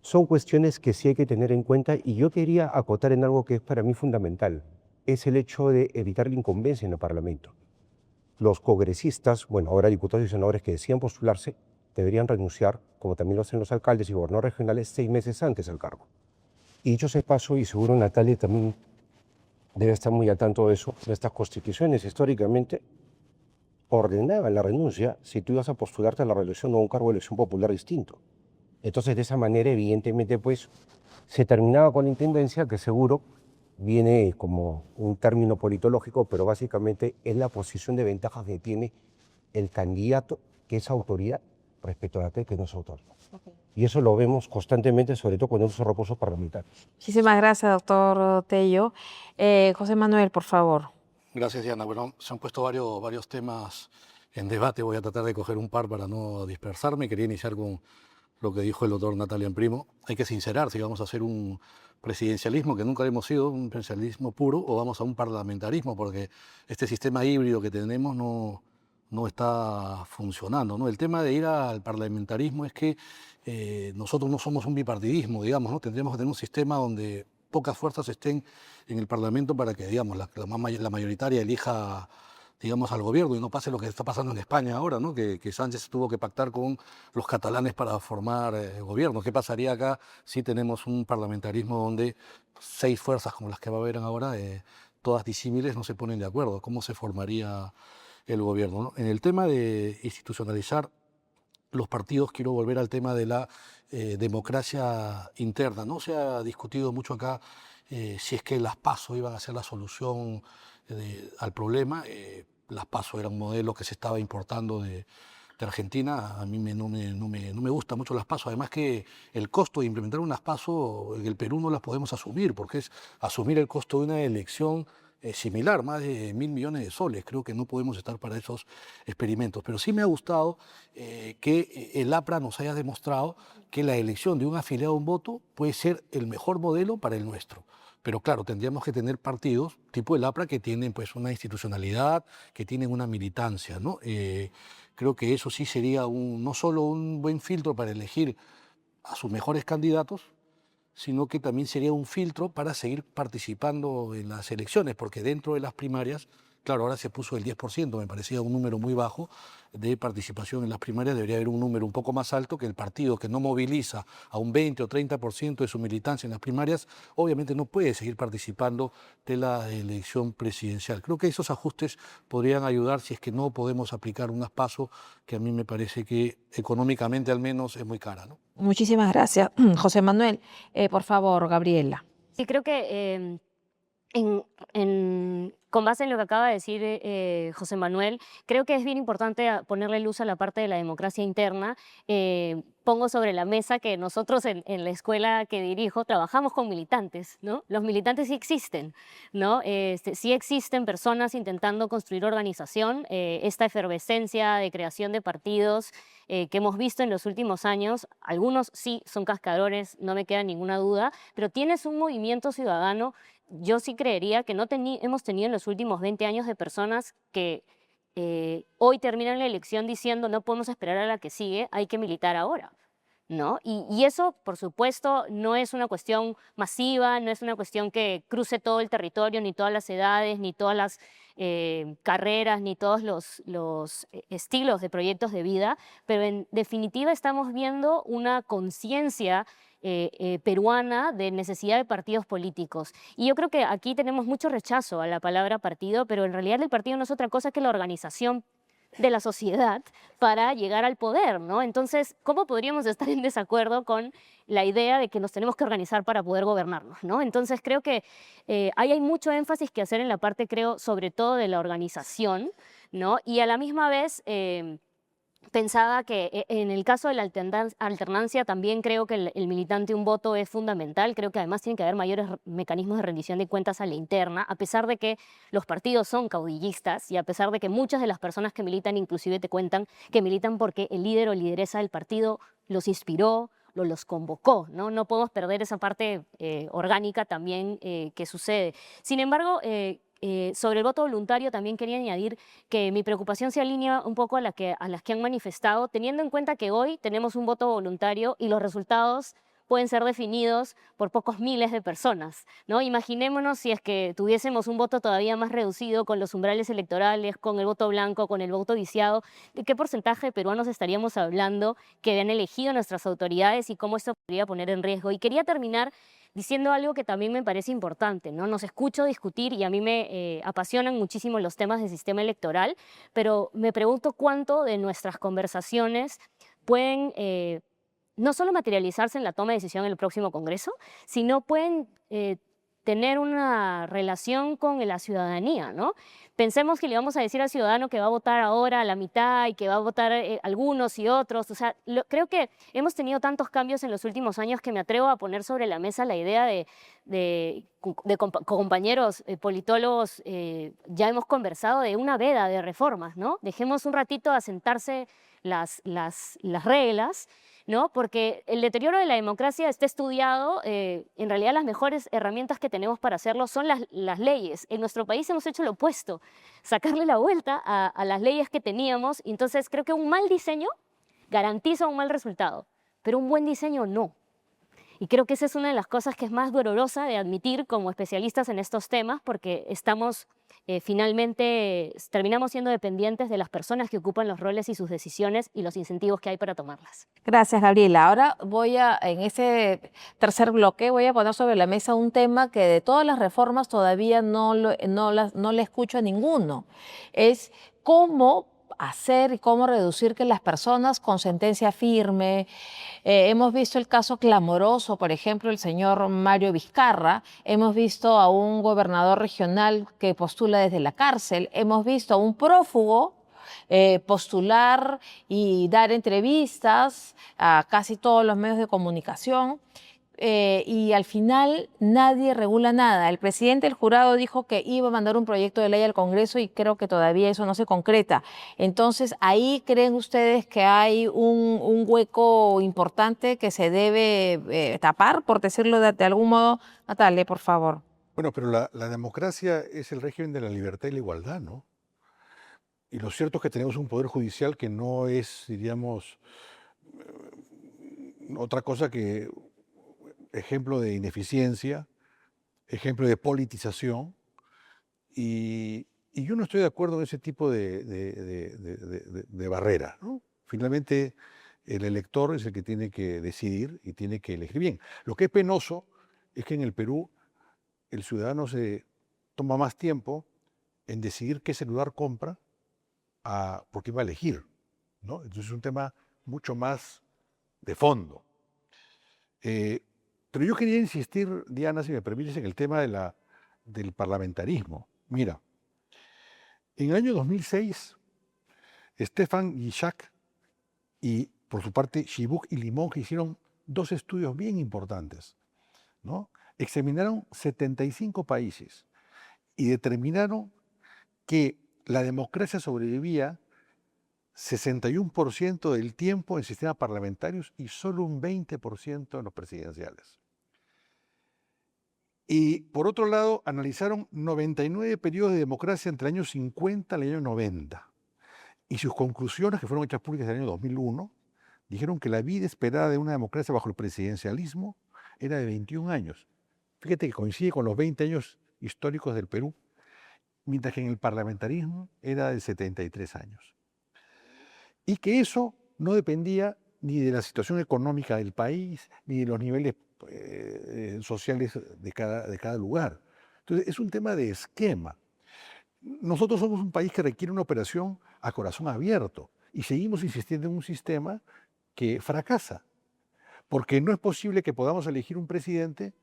son cuestiones que sí hay que tener en cuenta y yo quería acotar en algo que es para mí fundamental, es el hecho de evitar la incumbencia en el Parlamento. Los congresistas, bueno, ahora diputados y senadores que decían postularse, deberían renunciar, como también lo hacen los alcaldes y gobernadores regionales, 6 meses antes al cargo. Y dicho ese paso, y seguro Natalia también debe estar muy al tanto de eso, nuestras constituciones históricamente ordenaban la renuncia si tú ibas a postularte a la reelección o a un cargo de elección popular distinto. Entonces, de esa manera, evidentemente, pues, se terminaba con la intendencia, que seguro viene como un término politológico, pero básicamente es la posición de ventajas que tiene el candidato, que es autoridad, respecto a aquel que no es autoridad. Y eso lo vemos constantemente, sobre todo cuando usa recursos parlamentarios. Muchísimas gracias, doctor Tello. José Manuel, por favor. Gracias, Diana. Bueno, se han puesto varios temas en debate. Voy a tratar de coger un par para no dispersarme. Quería iniciar con lo que dijo el doctor Natalia Primo. Hay que sincerar si vamos a hacer un presidencialismo, que nunca hemos sido, un presidencialismo puro, o vamos a un parlamentarismo, porque este sistema híbrido que tenemos no está funcionando, ¿no? El tema de ir al parlamentarismo es que nosotros no somos un bipartidismo, digamos, ¿no? Tendríamos que tener un sistema donde pocas fuerzas estén en el Parlamento para que, digamos, la mayoritaria elija, digamos, al gobierno y no pase lo que está pasando en España ahora, ¿no? Que Sánchez tuvo que pactar con los catalanes para formar gobierno. ¿Qué pasaría acá si tenemos un parlamentarismo donde 6 fuerzas como las que va a haber ahora, todas disímiles, no se ponen de acuerdo? ¿Cómo se formaría el gobierno, ¿no? En el tema de institucionalizar los partidos, quiero volver al tema de la democracia interna. No se ha discutido mucho acá si es que las PASO iban a ser la solución al problema. Las PASO era un modelo que se estaba importando de Argentina. A mí no me gusta mucho las PASO. Además que el costo de implementar unas PASO en el Perú no las podemos asumir, porque es asumir el costo de una elección similar, más de 1.000 millones de soles. Creo que no podemos estar para esos experimentos. Pero sí me ha gustado que el APRA nos haya demostrado que la elección de un afiliado a un voto puede ser el mejor modelo para el nuestro. Pero claro, tendríamos que tener partidos tipo el APRA que tienen pues una institucionalidad, que tienen una militancia, ¿no? Creo que eso sí sería no solo un buen filtro para elegir a sus mejores candidatos, sino que también sería un filtro para seguir participando en las elecciones, porque dentro de las primarias, claro, ahora se puso el 10%, me parecía un número muy bajo de participación en las primarias, debería haber un número un poco más alto, que el partido que no moviliza a un 20 o 30% de su militancia en las primarias, obviamente no puede seguir participando de la elección presidencial. Creo que esos ajustes podrían ayudar si es que no podemos aplicar unas PASO que a mí me parece que económicamente al menos es muy cara, ¿no? Muchísimas gracias, José Manuel. Por favor, Gabriela. Sí, creo que con base en lo que acaba de decir José Manuel, creo que es bien importante ponerle luz a la parte de la democracia interna. Pongo sobre la mesa que nosotros en la escuela que dirijo trabajamos con militantes, ¿no? Los militantes sí existen, ¿no? Sí existen personas intentando construir organización. Esta efervescencia de creación de partidos que hemos visto en los últimos años, algunos sí son cascadores, no me queda ninguna duda, pero tienes un movimiento ciudadano. Yo sí creería que hemos tenido en los últimos 20 años de personas que hoy terminan la elección diciendo no podemos esperar a la que sigue, hay que militar ahora, ¿no? Y eso, por supuesto, no es una cuestión masiva, no es una cuestión que cruce todo el territorio, ni todas las edades, ni todas las carreras, ni todos los estilos de proyectos de vida, pero en definitiva estamos viendo una conciencia peruana de necesidad de partidos políticos. Y yo creo que aquí tenemos mucho rechazo a la palabra partido, pero en realidad el partido no es otra cosa que la organización de la sociedad para llegar al poder, ¿no? Entonces, ¿cómo podríamos estar en desacuerdo con la idea de que nos tenemos que organizar para poder gobernarnos, ¿no? Entonces, creo que ahí hay mucho énfasis que hacer en la parte, creo, sobre todo de la organización, ¿no? Y a la misma vez pensaba que en el caso de la alternancia también creo que el militante un voto es fundamental. Creo que además tiene que haber mayores mecanismos de rendición de cuentas a la interna, a pesar de que los partidos son caudillistas y a pesar de que muchas de las personas que militan inclusive te cuentan que militan porque el líder o lideresa del partido los inspiró los convocó, ¿no? No podemos perder esa parte orgánica también que sucede. Sin embargo, sobre el voto voluntario también quería añadir que mi preocupación se alinea un poco a las que han manifestado, teniendo en cuenta que hoy tenemos un voto voluntario y los resultados pueden ser definidos por pocos miles de personas, ¿no? Imaginémonos si es que tuviésemos un voto todavía más reducido con los umbrales electorales, con el voto blanco, con el voto viciado, ¿de qué porcentaje de peruanos estaríamos hablando que han elegido nuestras autoridades y cómo esto podría poner en riesgo? Y quería terminar diciendo algo que también me parece importante, ¿no? Nos escucho discutir y a mí me apasionan muchísimo los temas del sistema electoral, pero me pregunto cuánto de nuestras conversaciones pueden no solo materializarse en la toma de decisión en el próximo Congreso, sino pueden tener una relación con la ciudadanía, ¿no? Pensemos que le vamos a decir al ciudadano que va a votar ahora a la mitad y que va a votar algunos y otros. O sea, creo que hemos tenido tantos cambios en los últimos años que me atrevo a poner sobre la mesa la idea con compañeros politólogos, ya hemos conversado de una veda de reformas, ¿no? Dejemos un ratito a sentarse las reglas, ¿no? Porque el deterioro de la democracia está estudiado, en realidad las mejores herramientas que tenemos para hacerlo son las leyes. En nuestro país hemos hecho lo opuesto, sacarle la vuelta a las leyes que teníamos, y entonces creo que un mal diseño garantiza un mal resultado, pero un buen diseño no. Y creo que esa es una de las cosas que es más dolorosa de admitir como especialistas en estos temas, porque estamos finalmente terminamos siendo dependientes de las personas que ocupan los roles y sus decisiones y los incentivos que hay para tomarlas. Gracias, Gabriela. Ahora en este tercer bloque, voy a poner sobre la mesa un tema que de todas las reformas todavía no le escucho a ninguno. Es cómo hacer y cómo reducir que las personas con sentencia firme, hemos visto el caso clamoroso, por ejemplo, el señor Mario Vizcarra, hemos visto a un gobernador regional que postula desde la cárcel, hemos visto a un prófugo postular y dar entrevistas a casi todos los medios de comunicación. Y al final nadie regula nada. El presidente del jurado dijo que iba a mandar un proyecto de ley al Congreso y creo que todavía eso no se concreta. Entonces, ¿ahí creen ustedes que hay un hueco importante que se debe tapar, por decirlo de algún modo? Natalia, por favor. Bueno, pero la democracia es el régimen de la libertad y la igualdad, ¿no? Y lo cierto es que tenemos un poder judicial que no es, diríamos, otra cosa que ejemplo de ineficiencia, ejemplo de politización, y yo no estoy de acuerdo en ese tipo de barrera, ¿no? Finalmente, el elector es el que tiene que decidir y tiene que elegir bien. Lo que es penoso es que en el Perú el ciudadano se toma más tiempo en decidir qué celular compra porque va a elegir, ¿no? Entonces es un tema mucho más de fondo. Pero yo quería insistir, Diana, si me permites, en el tema del parlamentarismo. Mira, en el año 2006, Stefan Guichac y, por su parte, Chibuk y Limón hicieron dos estudios bien importantes, ¿no? Examinaron 75 países y determinaron que la democracia sobrevivía 61% del tiempo en sistemas parlamentarios y solo un 20% en los presidenciales. Y por otro lado, analizaron 99 periodos de democracia entre el año 50 y el año 90. Y sus conclusiones, que fueron hechas públicas en el año 2001, dijeron que la vida esperada de una democracia bajo el presidencialismo era de 21 años. Fíjate que coincide con los 20 años históricos del Perú, mientras que en el parlamentarismo era de 73 años. Y que eso no dependía ni de la situación económica del país, ni de los niveles sociales de cada lugar. Entonces, es un tema de esquema. Nosotros somos un país que requiere una operación a corazón abierto y seguimos insistiendo en un sistema que fracasa, porque no es posible que podamos elegir un presidente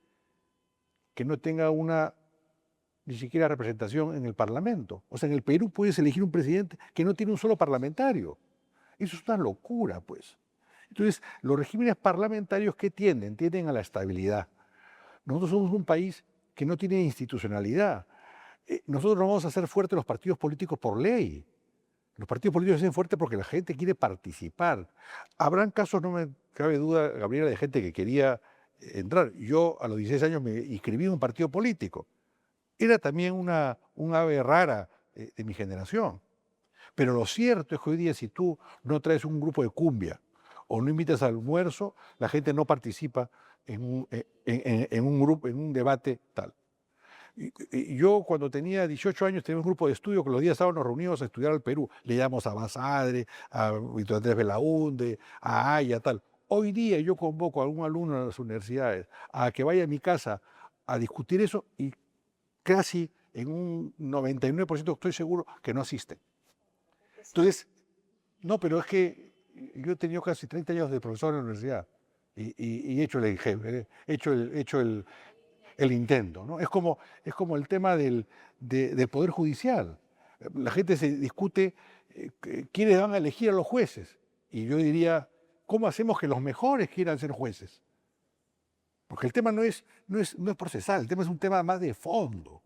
que no tenga ni siquiera representación en el Parlamento. O sea, en el Perú puedes elegir un presidente que no tiene un solo parlamentario. Eso es una locura, pues. Entonces, los regímenes parlamentarios, ¿qué tienden? Tienden a la estabilidad. Nosotros somos un país que no tiene institucionalidad. Nosotros no vamos a hacer fuertes los partidos políticos por ley. Los partidos políticos se hacen fuertes porque la gente quiere participar. Habrán casos, no me cabe duda, Gabriela, de gente que quería entrar. Yo a los 16 años me inscribí en un partido político. Era también un ave rara de mi generación. Pero lo cierto es que hoy día si tú no traes un grupo de cumbia o no invitas al almuerzo, la gente no participa en un grupo, en un debate tal. Y yo cuando tenía 18 años tenía un grupo de estudio que los días sábados nos reuníamos a estudiar al Perú. Leíamos a Basadre, a Víctor Andrés Belaúnde, a Aya, tal. Hoy día yo convoco a algún alumno de las universidades a que vaya a mi casa a discutir eso y casi en un 99% estoy seguro que no asisten. Entonces, no, pero es que yo he tenido casi 30 años de profesor en la universidad y he hecho el intento, ¿no? Es como el tema del Poder Judicial. La gente se discute quiénes van a elegir a los jueces. Y yo diría, ¿cómo hacemos que los mejores quieran ser jueces? Porque el tema no es procesal, el tema es un tema más de fondo.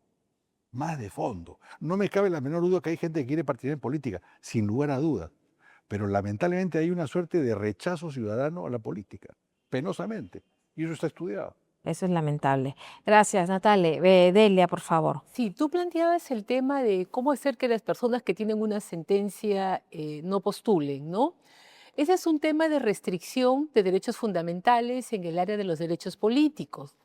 Más de fondo. No me cabe la menor duda que hay gente que quiere participar en política, sin lugar a dudas. Pero lamentablemente hay una suerte de rechazo ciudadano a la política, penosamente. Y eso está estudiado. Eso es lamentable. Gracias, Natalia. Delia, por favor. Sí, tú planteabas el tema de cómo hacer que las personas que tienen una sentencia no postulen, ¿no? Ese es un tema de restricción de derechos fundamentales en el área de los derechos políticos.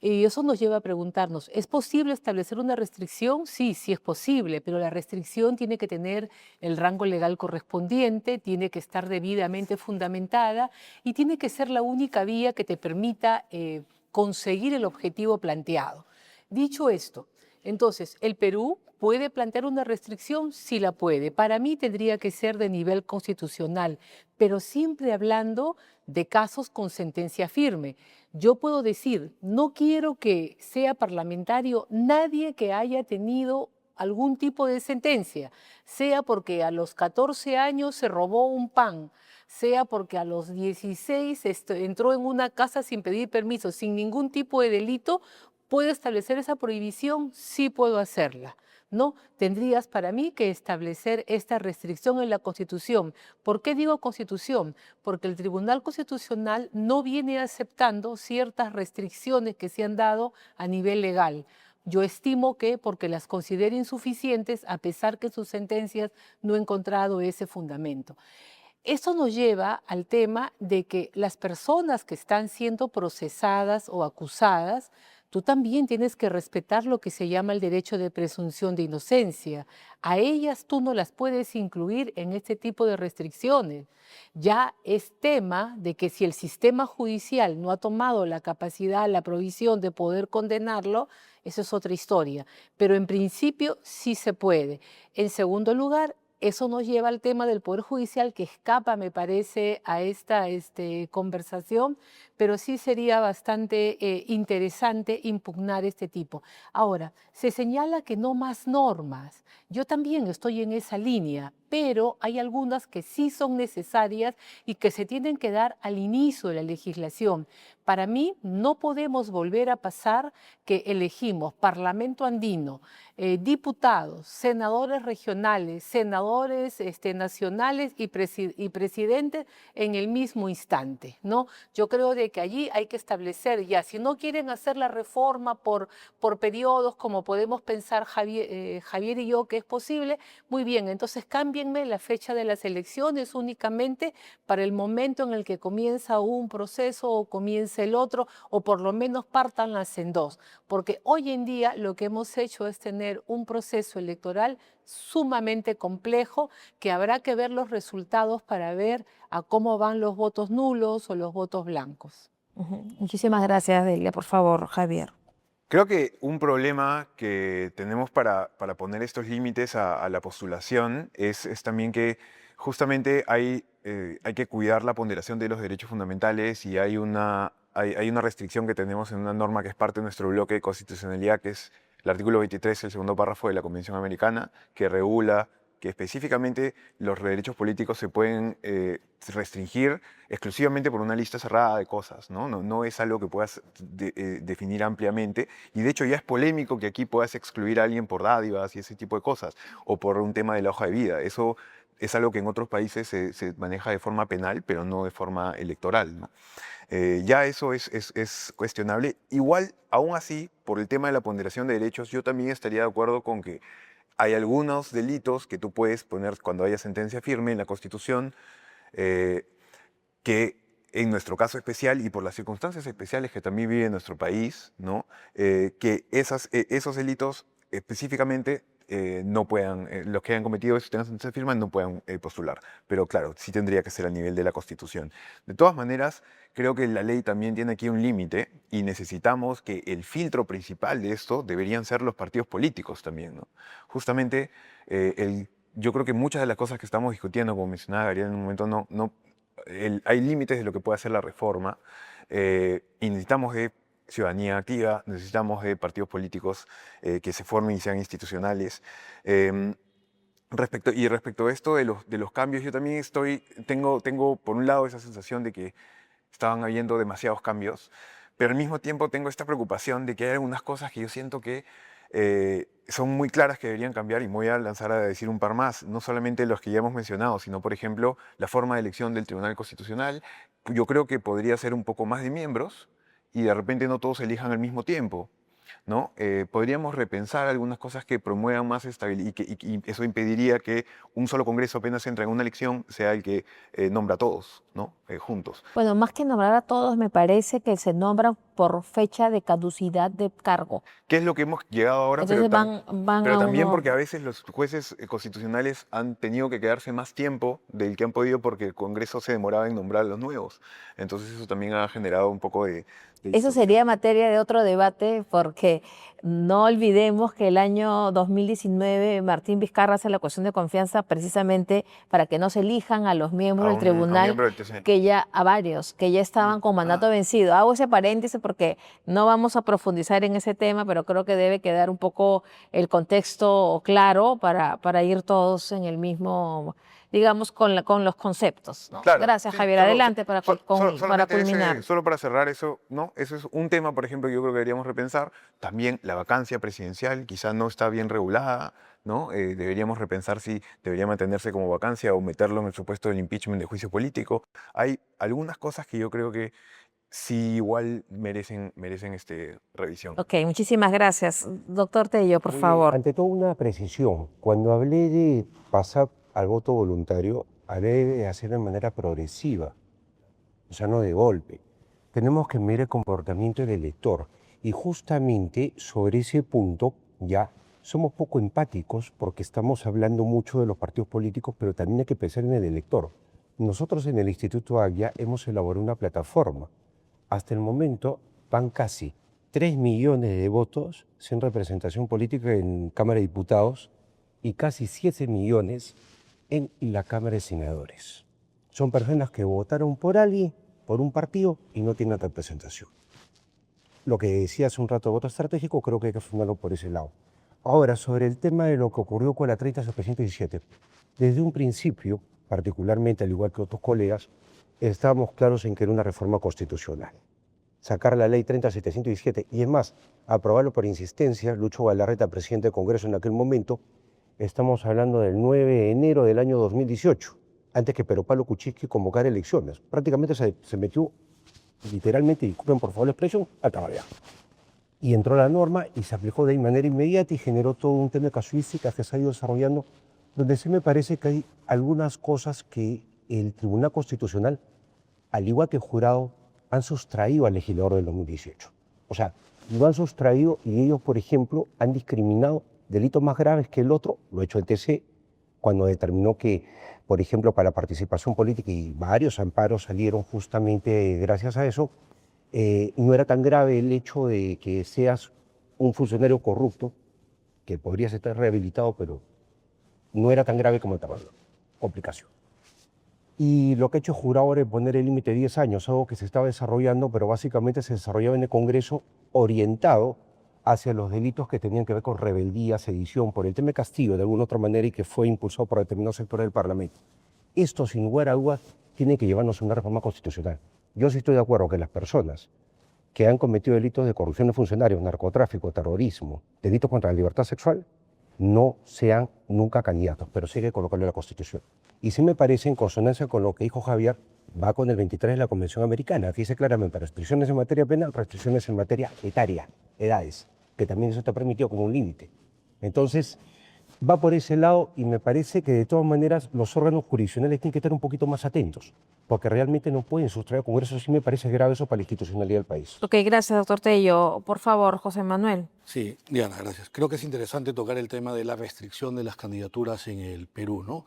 Y eso nos lleva a preguntarnos, ¿es posible establecer una restricción? Sí, sí es posible, pero la restricción tiene que tener el rango legal correspondiente, tiene que estar debidamente fundamentada y tiene que ser la única vía que te permita conseguir el objetivo planteado. Dicho esto, entonces, ¿el Perú puede plantear una restricción? Sí la puede. Para mí tendría que ser de nivel constitucional, pero siempre hablando de casos con sentencia firme. Yo puedo decir, no quiero que sea parlamentario nadie que haya tenido algún tipo de sentencia, sea porque a los 14 años se robó un pan, sea porque a los 16 entró en una casa sin pedir permiso, sin ningún tipo de delito. ¿Puedo establecer esa prohibición? Sí puedo hacerla. No, tendrías para mí que establecer esta restricción en la Constitución. ¿Por qué digo Constitución? Porque el Tribunal Constitucional no viene aceptando ciertas restricciones que se han dado a nivel legal. Yo estimo que porque las considere insuficientes, a pesar que sus sentencias no he encontrado ese fundamento. Eso nos lleva al tema de que las personas que están siendo procesadas o acusadas, tú también tienes que respetar lo que se llama el derecho de presunción de inocencia. A ellas tú no las puedes incluir en este tipo de restricciones. Ya es tema de que si el sistema judicial no ha tomado la capacidad, la provisión de poder condenarlo, eso es otra historia. Pero en principio sí se puede. En segundo lugar, eso nos lleva al tema del Poder Judicial, que escapa, me parece, a esta conversación, pero sí sería bastante interesante impugnar este tipo. Ahora, se señala que no más normas. Yo también estoy en esa línea, pero hay algunas que sí son necesarias y que se tienen que dar al inicio de la legislación. Para mí, no podemos volver a pasar que elegimos Parlamento andino, diputados, senadores regionales, senadores nacionales y presidentes en el mismo instante, ¿no? Yo creo de que allí hay que establecer ya, si no quieren hacer la reforma por periodos, como podemos pensar Javier y yo que es posible, muy bien, entonces cámbienme la fecha de las elecciones únicamente para el momento en el que comienza un proceso o comienza el otro, o por lo menos pártanlas en dos, porque hoy en día lo que hemos hecho es tener un proceso electoral sumamente complejo que habrá que ver los resultados para ver a cómo van los votos nulos o los votos blancos. Muchísimas gracias, Delia. Por favor, Javier. Creo que un problema que tenemos para poner estos límites a la postulación es también que justamente hay que cuidar la ponderación de los derechos fundamentales y hay una restricción que tenemos en una norma que es parte de nuestro bloque de constitucionalidad, que es el artículo 23, el segundo párrafo de la Convención Americana, que regula que específicamente los derechos políticos se pueden restringir exclusivamente por una lista cerrada de cosas, ¿no? No es algo que puedas definir ampliamente, y de hecho ya es polémico que aquí puedas excluir a alguien por dádivas y ese tipo de cosas, o por un tema de la hoja de vida. Eso es algo que en otros países se maneja de forma penal, pero no de forma electoral, ¿no? Ya eso es cuestionable. Igual, aún así, por el tema de la ponderación de derechos, yo también estaría de acuerdo con que hay algunos delitos que tú puedes poner cuando haya sentencia firme en la Constitución, que en nuestro caso especial y por las circunstancias especiales que también vive nuestro país, ¿no? Que esos delitos específicamente no puedan, los que hayan cometido eso, tengan sentencia firme, no puedan postular. Pero claro, sí tendría que ser a nivel de la Constitución. De todas maneras, creo que la ley también tiene aquí un límite y necesitamos que el filtro principal de esto deberían ser los partidos políticos también, ¿no? Justamente, yo creo que muchas de las cosas que estamos discutiendo, como mencionaba Gabriel en un momento, hay límites de lo que puede hacer la reforma y necesitamos de ciudadanía activa, necesitamos de partidos políticos que se formen y sean institucionales. Respecto a esto de los cambios, yo también tengo por un lado esa sensación de que estaban habiendo demasiados cambios, pero al mismo tiempo tengo esta preocupación de que hay algunas cosas que yo siento que son muy claras que deberían cambiar y me voy a lanzar a decir un par más, no solamente los que ya hemos mencionado, sino por ejemplo la forma de elección del Tribunal Constitucional. Yo creo que podría ser un poco más de miembros y de repente no todos elijan al mismo tiempo, ¿no? Podríamos repensar algunas cosas que promuevan más estabilidad y eso impediría que un solo Congreso apenas entra en una elección sea el que nombra a todos, ¿no? Juntos. Bueno, más que nombrar a todos, me parece que se nombran por fecha de caducidad de cargo. ¿Qué es lo que hemos llegado ahora? Entonces van Pero a también uno... porque a veces los jueces constitucionales han tenido que quedarse más tiempo del que han podido porque el Congreso se demoraba en nombrar a los nuevos. Entonces eso también ha generado un poco de Eso distorsión. sería materia de otro debate porque no olvidemos que el año 2019 Martín Vizcarra hace la cuestión de confianza precisamente para que no se elijan a los miembros del A un tribunal, miembro del TC. a varios, que ya estaban con mandato vencido. Hago ese paréntesis porque no vamos a profundizar en ese tema, pero creo que debe quedar un poco el contexto claro para ir todos en el mismo, digamos, con los conceptos, ¿no? Claro, Gracias, sí, Javier. solo- Adelante para solamente culminar. solo para cerrar eso, ¿no? Eso es un tema, por ejemplo, que yo creo que deberíamos repensar. También la vacancia presidencial quizá no está bien regulada, ¿no? Deberíamos repensar si debería mantenerse como vacancia o meterlo en el supuesto del impeachment de juicio político. Hay algunas cosas que yo creo que sí igual merecen revisión. Ok, muchísimas gracias. Doctor Tello, por favor. Ante todo, una precisión. Cuando hablé de pasar al voto voluntario, hablé de hacer de manera progresiva, o sea, no de golpe. Tenemos que medir el comportamiento del elector. Y justamente sobre ese punto ya somos poco empáticos porque estamos hablando mucho de los partidos políticos, pero también hay que pensar en el elector. Nosotros en el Instituto Aglia hemos elaborado una plataforma. Hasta el momento van casi 3 millones de votos sin representación política en Cámara de Diputados y casi 7 millones en la Cámara de Senadores. Son personas que votaron por alguien, por un partido y no tienen representación. Lo que decía hace un rato de voto estratégico, creo que hay que asumirlo por ese lado. Ahora, sobre el tema de lo que ocurrió con la 30-717, desde un principio, particularmente al igual que otros colegas, estábamos claros en que era una reforma constitucional. Sacar la ley 30-717 y es más, aprobarlo por insistencia, Lucho Galarreta, presidente del Congreso en aquel momento, estamos hablando del 9 de enero del año 2018, antes que Pedro Pablo Kuczynski convocara elecciones. Prácticamente se metió literalmente, disculpen por favor la expresión, a trabajar. Y entró la norma y se aplicó de manera inmediata y generó todo un tema de casuística que se ha ido desarrollando, donde sí me parece que hay algunas cosas que el Tribunal Constitucional, al igual que el jurado, han sustraído al legislador del 2018. O sea, lo han sustraído y ellos, por ejemplo, han discriminado delitos más graves que el otro, lo ha hecho el TC, cuando determinó que, por ejemplo, para la participación política, y varios amparos salieron justamente gracias a eso, no era tan grave el hecho de que seas un funcionario corrupto, que podrías estar rehabilitado, pero no era tan grave como el tabaco. Complicación. Y lo que ha hecho el jurado ahora es poner el límite de 10 años, algo que se estaba desarrollando, pero básicamente se desarrollaba en el Congreso orientado hacia los delitos que tenían que ver con rebeldía, sedición, por el tema de castigo de alguna otra manera y que fue impulsado por determinados sectores del Parlamento. Esto, sin lugar a dudas, tiene que llevarnos a una reforma constitucional. Yo sí estoy de acuerdo que las personas que han cometido delitos de corrupción de funcionarios, narcotráfico, terrorismo, delitos contra la libertad sexual, no sean nunca candidatos, pero sí hay que colocarlo en la Constitución. Y sí me parece, en consonancia con lo que dijo Javier, va con el 23 de la Convención Americana, que dice claramente restricciones en materia penal, restricciones en materia etaria, edades, que también eso está permitido como un límite. Entonces, va por ese lado y me parece que de todas maneras los órganos jurisdiccionales tienen que estar un poquito más atentos, porque realmente no pueden sustraer al Congreso, sí me parece grave eso para la institucionalidad del país. Ok, gracias, doctor Tello. Por favor, José Manuel. Sí, Diana, gracias. Creo que es interesante tocar el tema de la restricción de las candidaturas en el Perú, ¿no?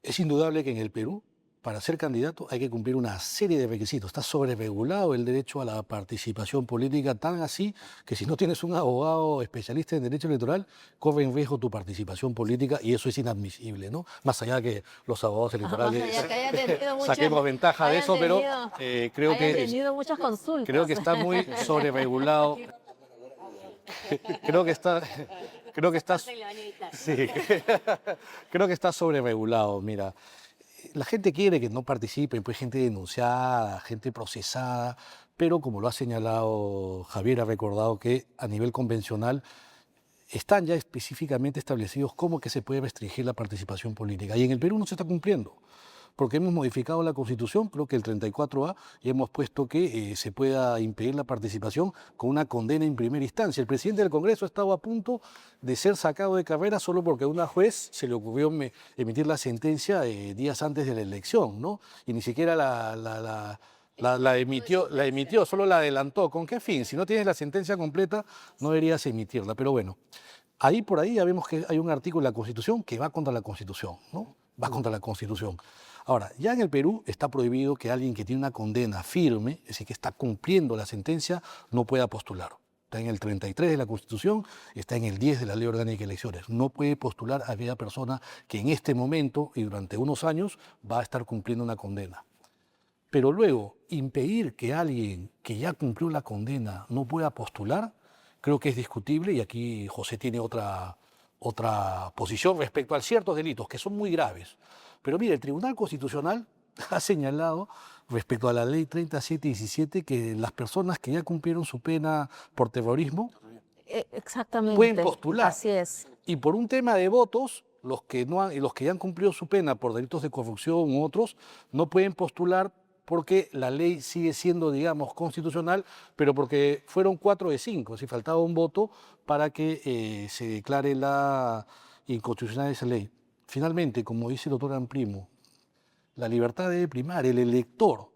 Es indudable que en el Perú, para ser candidato hay que cumplir una serie de requisitos. Está sobreregulado el derecho a la participación política, tan así que si no tienes un abogado especialista en derecho electoral, corre en riesgo tu participación política y eso es inadmisible, ¿no? Más allá que los abogados electorales saquemos ventaja de eso, pero creo que está muy sobreregulado. Creo que está sí, creo que está sobreregulado. Mira, la gente quiere que no participen, pues gente denunciada, gente procesada, pero como lo ha señalado Javier, ha recordado que a nivel convencional están ya específicamente establecidos cómo que se puede restringir la participación política. Y en el Perú no se está cumpliendo, porque hemos modificado la Constitución, creo que el 34A, y hemos puesto que se pueda impedir la participación con una condena en primera instancia. El presidente del Congreso ha estado a punto de ser sacado de carrera solo porque a una juez se le ocurrió emitir la sentencia días antes de la elección, ¿no? Y ni siquiera la emitió, solo la adelantó. ¿Con qué fin? Si no tienes la sentencia completa, no deberías emitirla. Pero bueno, por ahí ya vemos que hay un artículo en la Constitución que va contra la Constitución, ¿no? Va contra la Constitución. Ahora, ya en el Perú está prohibido que alguien que tiene una condena firme, es decir, que está cumpliendo la sentencia, no pueda postular. Está en el 33 de la Constitución, está en el 10 de la Ley Orgánica de Elecciones. No puede postular a aquella persona que en este momento y durante unos años va a estar cumpliendo una condena. Pero luego, impedir que alguien que ya cumplió la condena no pueda postular, creo que es discutible y aquí José tiene otra posición respecto a ciertos delitos que son muy graves. Pero mire, el Tribunal Constitucional ha señalado respecto a la ley 3717 que las personas que ya cumplieron su pena por terrorismo Exactamente. pueden postular. Así es. Y por un tema de votos, los que ya han cumplido su pena por delitos de corrupción u otros no pueden postular porque la ley sigue siendo, digamos, constitucional, pero porque fueron 4 de 5, si faltaba un voto para que se declare la inconstitucional esa ley. Finalmente, como dice el doctor Amprimo, la libertad debe primar. El elector,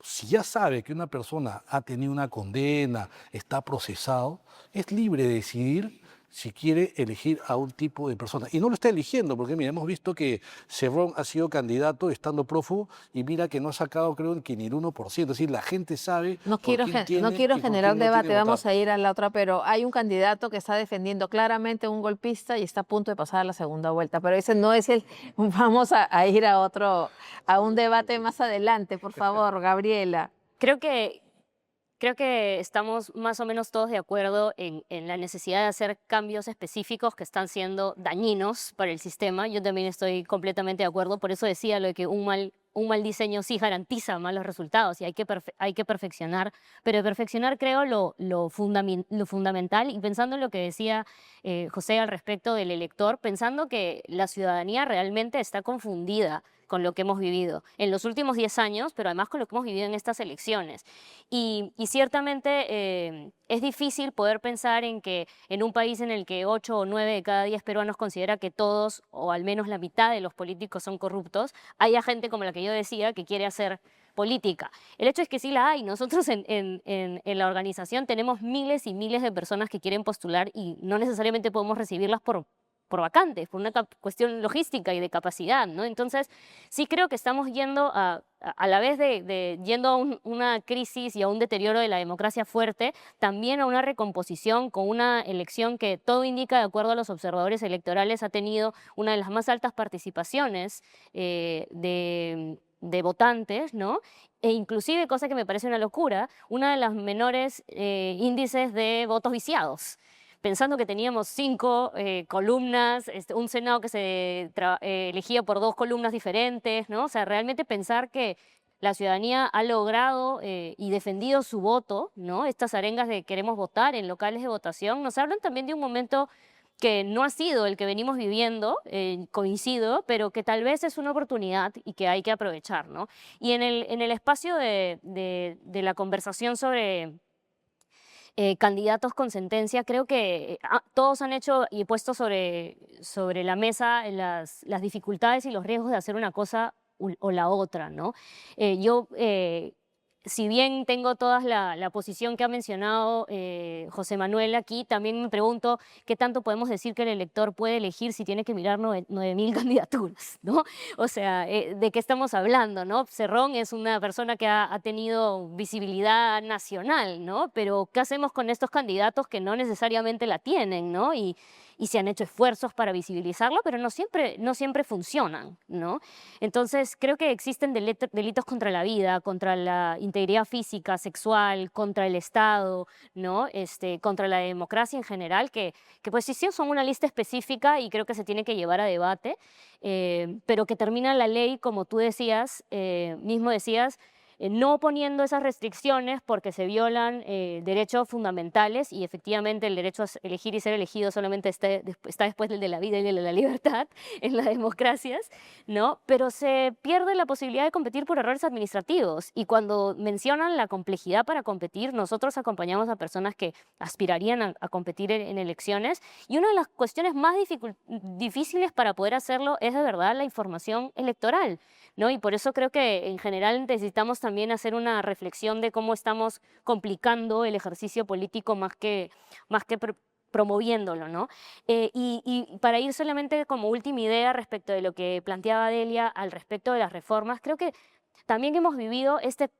si ya sabe que una persona ha tenido una condena, está procesado, es libre de decidir si quiere elegir a un tipo de persona. Y no lo está eligiendo, porque mira, hemos visto que Cerrón ha sido candidato estando prófugo y mira que no ha sacado, creo, que ni el 1%. Es decir, la gente sabe. No quiero generar debate, vamos a ir a la otra, pero hay un candidato que está defendiendo claramente a un golpista y está a punto de pasar a la segunda vuelta. Pero ese no es el. Vamos a ir a un debate más adelante, por favor, Gabriela. Creo que estamos más o menos todos de acuerdo en la necesidad de hacer cambios específicos que están siendo dañinos para el sistema. Yo también estoy completamente de acuerdo. Por eso decía lo de que un mal diseño sí garantiza malos resultados y hay que perfeccionar. Pero perfeccionar, creo, lo fundamental. Y pensando en lo que decía José al respecto del elector, pensando que la ciudadanía realmente está confundida con lo que hemos vivido en los últimos 10 años, pero además con lo que hemos vivido en estas elecciones. Y ciertamente es difícil poder pensar en que en un país en el que 8 o 9 de cada 10 peruanos considera que todos, o al menos la mitad de los políticos son corruptos, haya gente como la que yo decía que quiere hacer política. El hecho es que sí la hay. Nosotros en la organización tenemos miles y miles de personas que quieren postular y no necesariamente podemos recibirlas por vacantes, por una cuestión logística y de capacidad, ¿no? Entonces, sí creo que estamos yendo a la vez yendo a una crisis y a un deterioro de la democracia fuerte, también a una recomposición con una elección que todo indica, de acuerdo a los observadores electorales, ha tenido una de las más altas participaciones de votantes, ¿no? E inclusive, cosa que me parece una locura, una de las menores índices de votos viciados. Pensando que teníamos 5 columnas, un Senado que se elegía por 2 columnas diferentes, ¿no? O sea, realmente pensar que la ciudadanía ha logrado y defendido su voto, ¿no? Estas arengas de queremos votar en locales de votación, nos hablan también de un momento que no ha sido el que venimos viviendo, coincido, pero que tal vez es una oportunidad y que hay que aprovechar, ¿no? Y en el espacio de la conversación sobre candidatos con sentencia, creo que todos han hecho y puesto sobre la mesa las dificultades y los riesgos de hacer una cosa o la otra, ¿no? Yo, si bien tengo toda la posición que ha mencionado José Manuel aquí, también me pregunto qué tanto podemos decir que el elector puede elegir si tiene que mirar 9.000 candidaturas, ¿no? O sea, ¿de qué estamos hablando, no? Cerrón es una persona que ha tenido visibilidad nacional, ¿no? Pero ¿qué hacemos con estos candidatos que no necesariamente la tienen, ¿no? Y se han hecho esfuerzos para visibilizarlo, pero no siempre funcionan, ¿no? Entonces, creo que existen delitos contra la vida, contra la integridad física, sexual, contra el Estado, ¿no? Contra la democracia en general, que pues sí son una lista específica y creo que se tiene que llevar a debate, pero que termina la ley, como tú decías, mismo decías, no poniendo esas restricciones porque se violan derechos fundamentales y efectivamente el derecho a elegir y ser elegido solamente está después del de la vida y del de la libertad en las democracias, ¿no? Pero se pierde la posibilidad de competir por errores administrativos y cuando mencionan la complejidad para competir, nosotros acompañamos a personas que aspirarían a competir en elecciones y una de las cuestiones más difíciles para poder hacerlo es de verdad la información electoral, ¿no? Y por eso creo que en general necesitamos también hacer una reflexión de cómo estamos complicando el ejercicio político más que promoviéndolo, ¿no? Y para ir solamente como última idea respecto de lo que planteaba Delia al respecto de las reformas, creo que también hemos vivido este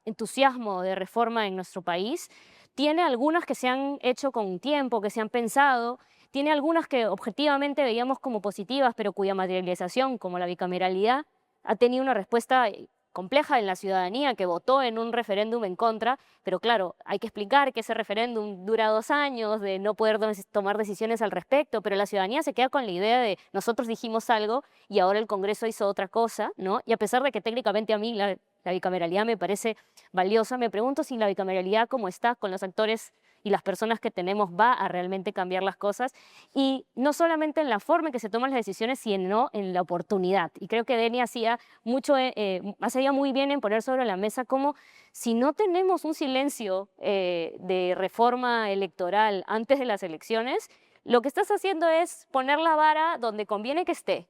entusiasmo de reforma en nuestro país. Tiene algunas que se han hecho con tiempo, que se han pensado, tiene algunas que objetivamente veíamos como positivas, pero cuya materialización, como la bicameralidad, ha tenido una respuesta compleja en la ciudadanía que votó en un referéndum en contra, pero claro, hay que explicar que ese referéndum dura 2 años, de no poder tomar decisiones al respecto, pero la ciudadanía se queda con la idea de nosotros dijimos algo y ahora el Congreso hizo otra cosa, ¿no? Y a pesar de que técnicamente a mí la bicameralidad me parece valiosa, me pregunto si la bicameralidad como está con los actores y las personas que tenemos va a realmente cambiar las cosas y no solamente en la forma en que se toman las decisiones, sino en la oportunidad. Y creo que Deni hacía muy bien en poner sobre la mesa cómo si no tenemos un silencio de reforma electoral antes de las elecciones, lo que estás haciendo es poner la vara donde conviene que esté,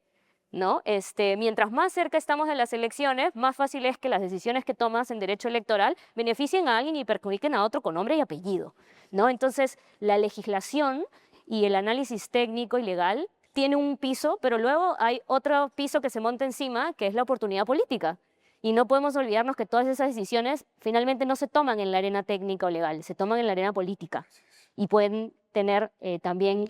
¿no? Mientras más cerca estamos de las elecciones, más fácil es que las decisiones que tomas en derecho electoral beneficien a alguien y perjudiquen a otro con nombre y apellido, ¿no? Entonces, la legislación y el análisis técnico y legal tiene un piso, pero luego hay otro piso que se monta encima, que es la oportunidad política. Y no podemos olvidarnos que todas esas decisiones finalmente no se toman en la arena técnica o legal, se toman en la arena política. Y pueden tener también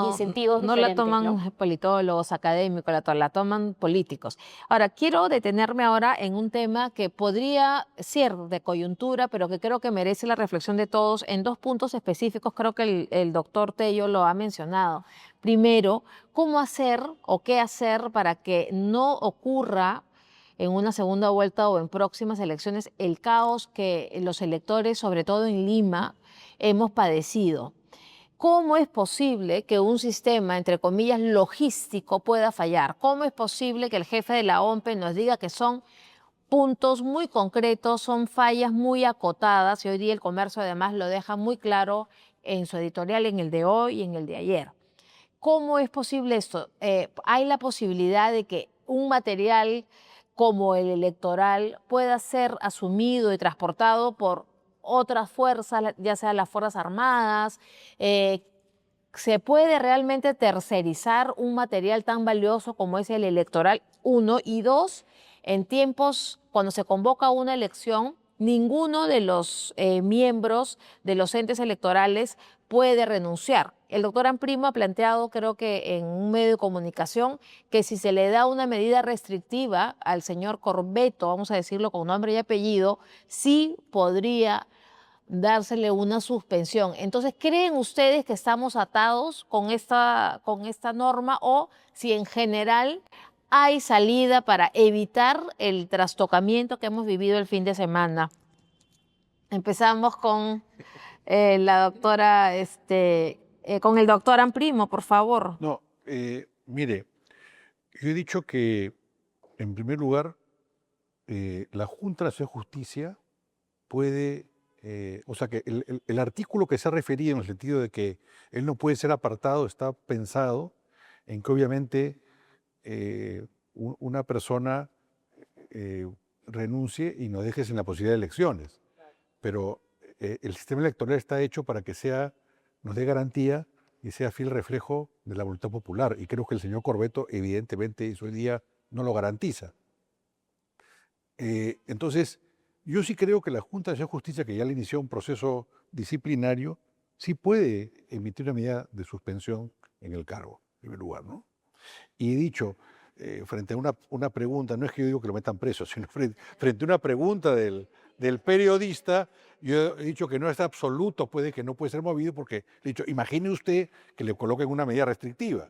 incentivos no la diferentes, toman ¿no? politólogos, académicos, la toman políticos. Ahora, quiero detenerme ahora en un tema que podría ser de coyuntura, pero que creo que merece la reflexión de todos en 2 puntos específicos. Creo que el doctor Tello lo ha mencionado. Primero, ¿cómo hacer o qué hacer para que no ocurra en una segunda vuelta o en próximas elecciones el caos que los electores, sobre todo en Lima, hemos padecido? ¿Cómo es posible que un sistema, entre comillas, logístico pueda fallar? ¿Cómo es posible que el jefe de la OMPE nos diga que son puntos muy concretos, son fallas muy acotadas? Y hoy día el Comercio además lo deja muy claro en su editorial, en el de hoy y en el de ayer. ¿Cómo es posible esto? ¿Hay la posibilidad de que un material como el electoral pueda ser asumido y transportado por otras fuerzas, ya sea las Fuerzas Armadas? ¿Se puede realmente tercerizar un material tan valioso como es el electoral? 1. Y 2, en tiempos cuando se convoca una elección, ninguno de los miembros de los entes electorales puede renunciar. El doctor Amprimo ha planteado, creo que en un medio de comunicación, que si se le da una medida restrictiva al señor Corbeto, vamos a decirlo con nombre y apellido, sí podría dársele una suspensión. Entonces, ¿creen ustedes que estamos atados con esta norma o si en general hay salida para evitar el trastocamiento que hemos vivido el fin de semana? Empezamos con la doctora Con el doctor Amprimo, por favor. No, mire, yo he dicho que, en primer lugar, la Junta Nacional de Justicia puede, o sea, que el artículo que se ha referido en el sentido de que él no puede ser apartado está pensado en que obviamente una persona renuncie y nos deje sin la posibilidad de elecciones. Pero el sistema electoral está hecho para que nos dé garantía y sea fiel reflejo de la voluntad popular. Y creo que el señor Corbeto, evidentemente, eso hoy día no lo garantiza. Entonces, yo sí creo que la Junta de Justicia, que ya le inició un proceso disciplinario, sí puede emitir una medida de suspensión en el cargo, en primer lugar, ¿no? Y he dicho, frente a una pregunta, no es que yo digo que lo metan preso, sino frente a una pregunta del periodista, yo he dicho que no es absoluto, puede que no puede ser movido, porque he dicho, imagine usted que le coloquen una medida restrictiva,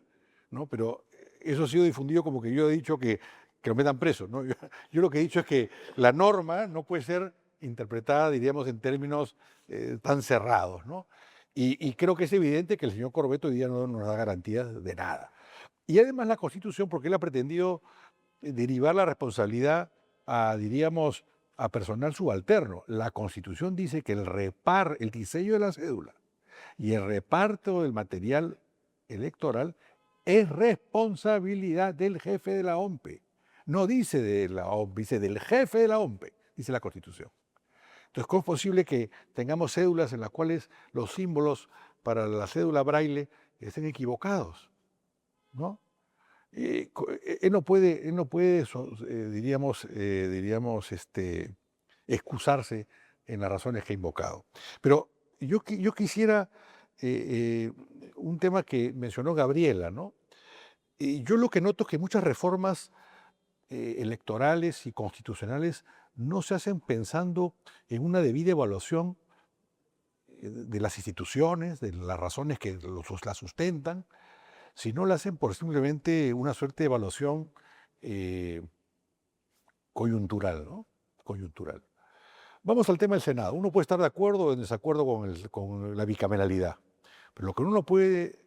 ¿no? Pero eso ha sido difundido como que yo he dicho que lo metan preso, ¿no? Yo lo que he dicho es que la norma no puede ser interpretada, diríamos, en términos tan cerrados, ¿no? Y creo que es evidente que el señor Corbeto hoy día no nos da garantías de nada. Y además la Constitución, porque él ha pretendido derivar la responsabilidad a, diríamos, a personal subalterno. La Constitución dice que el diseño de la cédula y el reparto del material electoral es responsabilidad del jefe de la OMPE. No dice de la OMPE, dice del jefe de la OMPE, dice la Constitución. Entonces, ¿cómo es posible que tengamos cédulas en las cuales los símbolos para la cédula braille estén equivocados? ¿No? Él no puede, diríamos, excusarse en las razones que ha invocado. Pero yo quisiera un tema que mencionó Gabriela, ¿no? Yo lo que noto es que muchas reformas electorales y constitucionales no se hacen pensando en una debida evaluación de las instituciones, de las razones que las sustentan, sino la hacen por simplemente una suerte de evaluación coyuntural, ¿no? Coyuntural. Vamos al tema del Senado. Uno puede estar de acuerdo o en desacuerdo con la bicameralidad, pero lo que uno no puede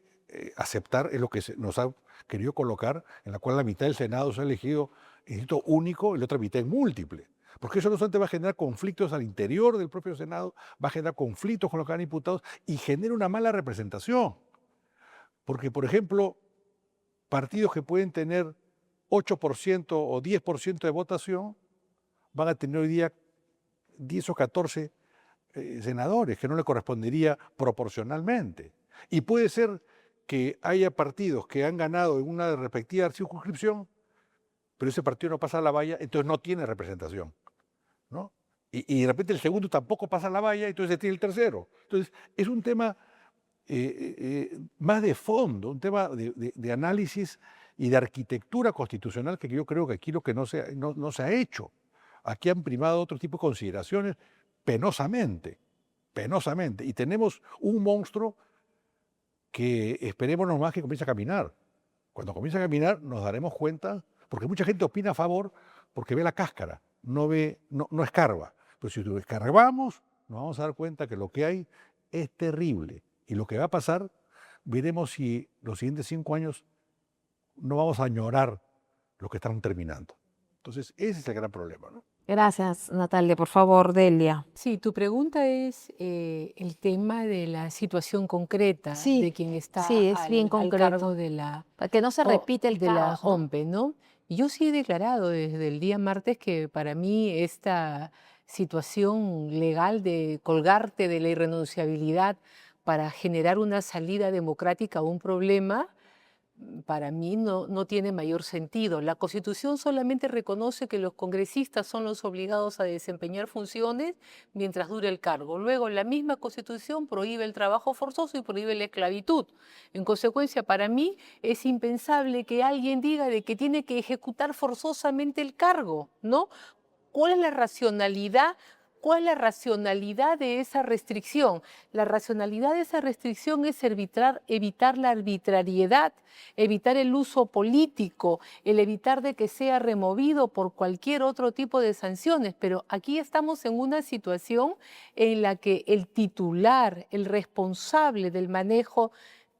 aceptar es lo que nos ha querido colocar, en la cual la mitad del Senado se ha elegido en distrito único y la otra mitad en múltiple. Porque eso no solamente va a generar conflictos al interior del propio Senado, va a generar conflictos con los que han diputados y genera una mala representación. Porque, por ejemplo, partidos que pueden tener 8% o 10% de votación van a tener hoy día 10 o 14 senadores, que no le correspondería proporcionalmente. Y puede ser que haya partidos que han ganado en una respectiva circunscripción, pero ese partido no pasa la valla, entonces no tiene representación, ¿no? Y de repente el segundo tampoco pasa la valla, entonces tiene el tercero. Entonces es un tema más de fondo, un tema de análisis y de arquitectura constitucional que yo creo que aquí lo que no se ha hecho. Aquí han primado otro tipo de consideraciones penosamente. Y tenemos un monstruo que esperemos nomás que comience a caminar. Cuando comience a caminar nos daremos cuenta, porque mucha gente opina a favor porque ve la cáscara, no escarba. Pero si escarbamos, nos vamos a dar cuenta que lo que hay es terrible. Y lo que va a pasar, veremos si los siguientes 5 años no vamos a añorar lo que están terminando. Entonces, ese es el gran problema, ¿no? Gracias, Natalia. Por favor, Delia. Sí, tu pregunta es el tema de la situación concreta Sí, de quien está sí, es bien al concreto. cargo de la, Para que no se repite el de la caos, ¿no? OMPE, ¿no? Y yo sí he declarado desde el día martes que para mí esta situación legal de colgarte de la irrenunciabilidad para generar una salida democrática a un problema, para mí no tiene mayor sentido. La Constitución solamente reconoce que los congresistas son los obligados a desempeñar funciones mientras dure el cargo. Luego, la misma Constitución prohíbe el trabajo forzoso y prohíbe la esclavitud. En consecuencia, para mí es impensable que alguien diga de que tiene que ejecutar forzosamente el cargo, ¿no? ¿Cuál es la racionalidad ¿cuál es la racionalidad de esa restricción? La racionalidad de esa restricción es evitar la arbitrariedad, evitar el uso político, el evitar de que sea removido por cualquier otro tipo de sanciones. Pero aquí estamos en una situación en la que el titular, el responsable del manejo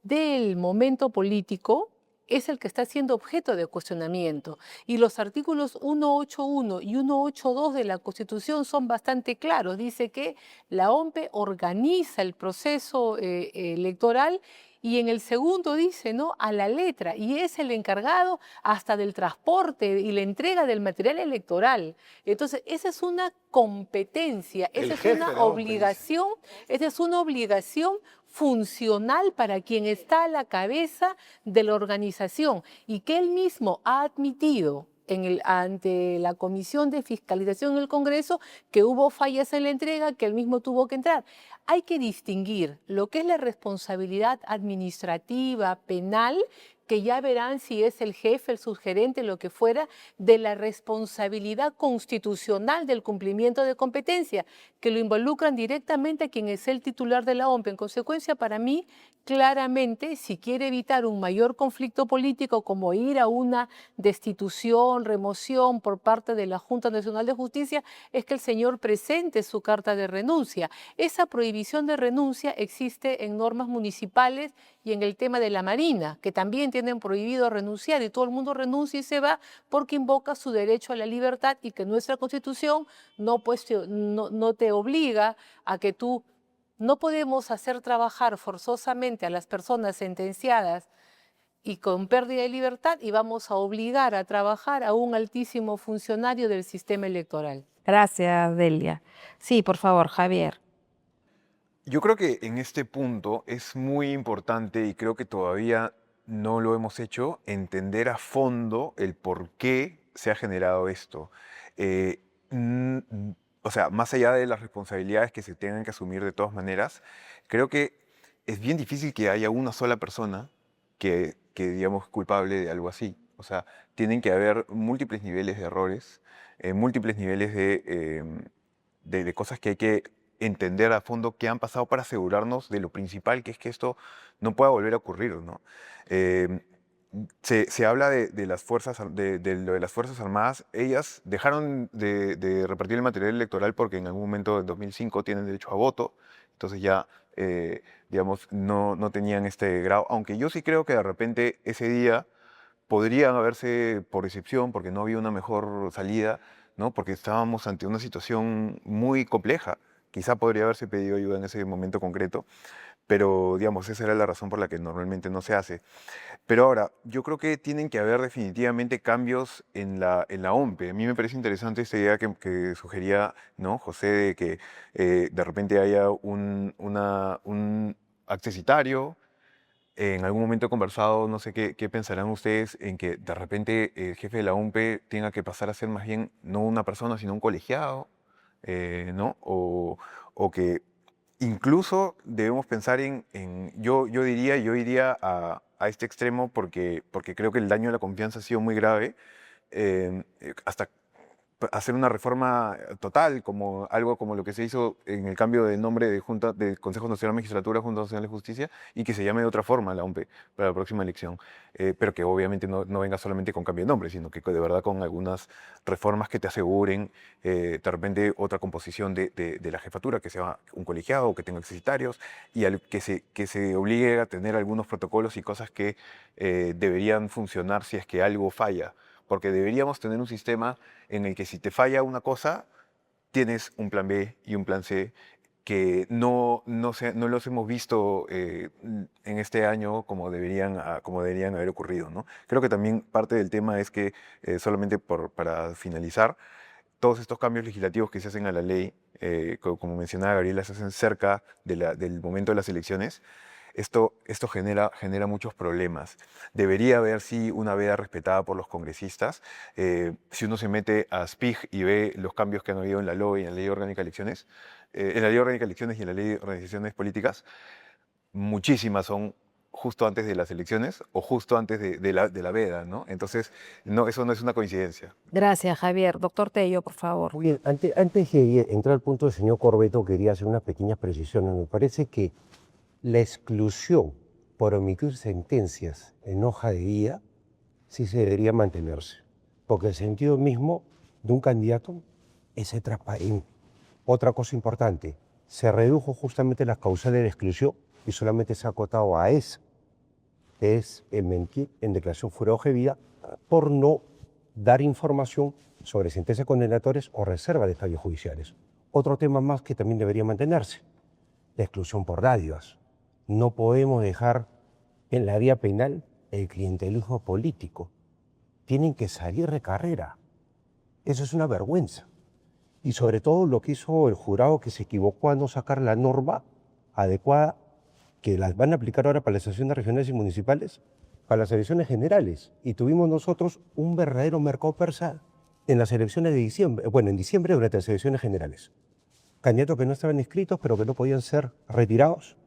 del momento político, es el que está siendo objeto de cuestionamiento. Y los artículos 181 y 182 de la Constitución son bastante claros. Dice que la OMPE organiza el proceso electoral, y en el segundo dice, ¿no?, a la letra, y es el encargado hasta del transporte y la entrega del material electoral. Entonces, esa es una competencia, esa es una obligación, esa es una obligación funcional para quien está a la cabeza de la organización, y que él mismo ha admitido ante la Comisión de Fiscalización en el Congreso que hubo fallas en la entrega, que él mismo tuvo que entrar. Hay que distinguir lo que es la responsabilidad administrativa, penal, que ya verán si es el jefe, el subgerente, lo que fuera, de la responsabilidad constitucional del cumplimiento de competencia, que lo involucran directamente a quien es el titular de la OMPE. En consecuencia, para mí, claramente, si quiere evitar un mayor conflicto político, como ir a una destitución, remoción por parte de la Junta Nacional de Justicia, es que el señor presente su carta de renuncia. Esa prohibición de renuncia existe en normas municipales y en el tema de la Marina, que también tienen prohibido renunciar, y todo el mundo renuncia y se va porque invoca su derecho a la libertad, y que nuestra Constitución no te obliga a que tú... No podemos hacer trabajar forzosamente a las personas sentenciadas y con pérdida de libertad, y vamos a obligar a trabajar a un altísimo funcionario del sistema electoral. Gracias, Delia. Sí, por favor, Javier. Yo creo que en este punto es muy importante, y creo que todavía no lo hemos hecho, entender a fondo el por qué se ha generado esto. O sea, más allá de las responsabilidades que se tengan que asumir de todas maneras, creo que es bien difícil que haya una sola persona que digamos, culpable de algo así. O sea, tienen que haber múltiples niveles de errores, múltiples niveles de cosas que hay que entender a fondo qué han pasado para asegurarnos de lo principal, que es que esto no pueda volver a ocurrir, ¿no? Se habla de lo de las Fuerzas Armadas. Ellas dejaron de repartir el material electoral porque en algún momento, en 2005, tienen derecho a voto. Entonces ya, digamos, no tenían este grado. Aunque yo sí creo que de repente ese día podrían haberse, por excepción, porque no había una mejor salida, ¿no? Porque estábamos ante una situación muy compleja. Quizá podría haberse pedido ayuda en ese momento concreto, pero digamos, esa era la razón por la que normalmente no se hace. Pero ahora, yo creo que tienen que haber definitivamente cambios en la OMPE. A mí me parece interesante esta idea que sugería, ¿no?, José, de que de repente haya un accesitario. En algún momento he conversado, no sé qué pensarán ustedes, en que de repente el jefe de la OMPE tenga que pasar a ser más bien no una persona, sino un colegiado, ¿no? O que incluso debemos pensar yo iría a este extremo porque creo que el daño a la confianza ha sido muy grave, hasta hacer una reforma total, como algo como lo que se hizo en el cambio de nombre de Consejo Nacional de Magistratura, Junta Nacional de Justicia, y que se llame de otra forma la OMPE para la próxima elección, pero que obviamente no venga solamente con cambio de nombre, sino que de verdad con algunas reformas que te aseguren de repente otra composición de la jefatura, que sea un colegiado o que tenga accesitarios, y que se obligue a tener algunos protocolos y cosas que deberían funcionar si es que algo falla. Porque deberíamos tener un sistema en el que si te falla una cosa, tienes un plan B y un plan C, que no los hemos visto en este año como deberían haber ocurrido, ¿no? Creo que también parte del tema es que, solamente para finalizar, todos estos cambios legislativos que se hacen a la ley, como mencionaba Gabriela, se hacen cerca del momento de las elecciones. Esto genera muchos problemas. Debería haber, sí, una veda respetada por los congresistas. Si uno se mete a SPIG y ve los cambios que han habido en la LOE y en la Ley Orgánica de Elecciones, en la Ley Orgánica de Elecciones y en la Ley de Organizaciones Políticas, muchísimas son justo antes de las elecciones o justo antes de la veda, ¿no? Entonces, no, eso no es una coincidencia. Gracias, Javier. Doctor Tello, por favor. Muy bien, antes de entrar al punto del señor Corbeto, quería hacer unas pequeñas precisiones. Me parece que la exclusión por omitir sentencias en hoja de vida sí se debería mantenerse, porque el sentido mismo de un candidato es ser transparente. Otra cosa importante, se redujo justamente las causales de exclusión y solamente se ha acotado a esa, que es el mentir en declaración fuera de hoja de vida por no dar información sobre sentencias condenatorias o reserva de fallos judiciales. Otro tema más que también debería mantenerse, la exclusión por dádivas. No podemos dejar en la vía penal el clientelismo político. Tienen que salir de carrera. Eso es una vergüenza. Y sobre todo lo que hizo el jurado, que se equivocó a no sacar la norma adecuada que las van a aplicar ahora para las elecciones regionales y municipales, para las elecciones generales. Y tuvimos nosotros un verdadero mercado persa en las elecciones de diciembre, bueno, en diciembre durante las elecciones generales. Candidatos que no estaban inscritos, pero que no podían ser retirados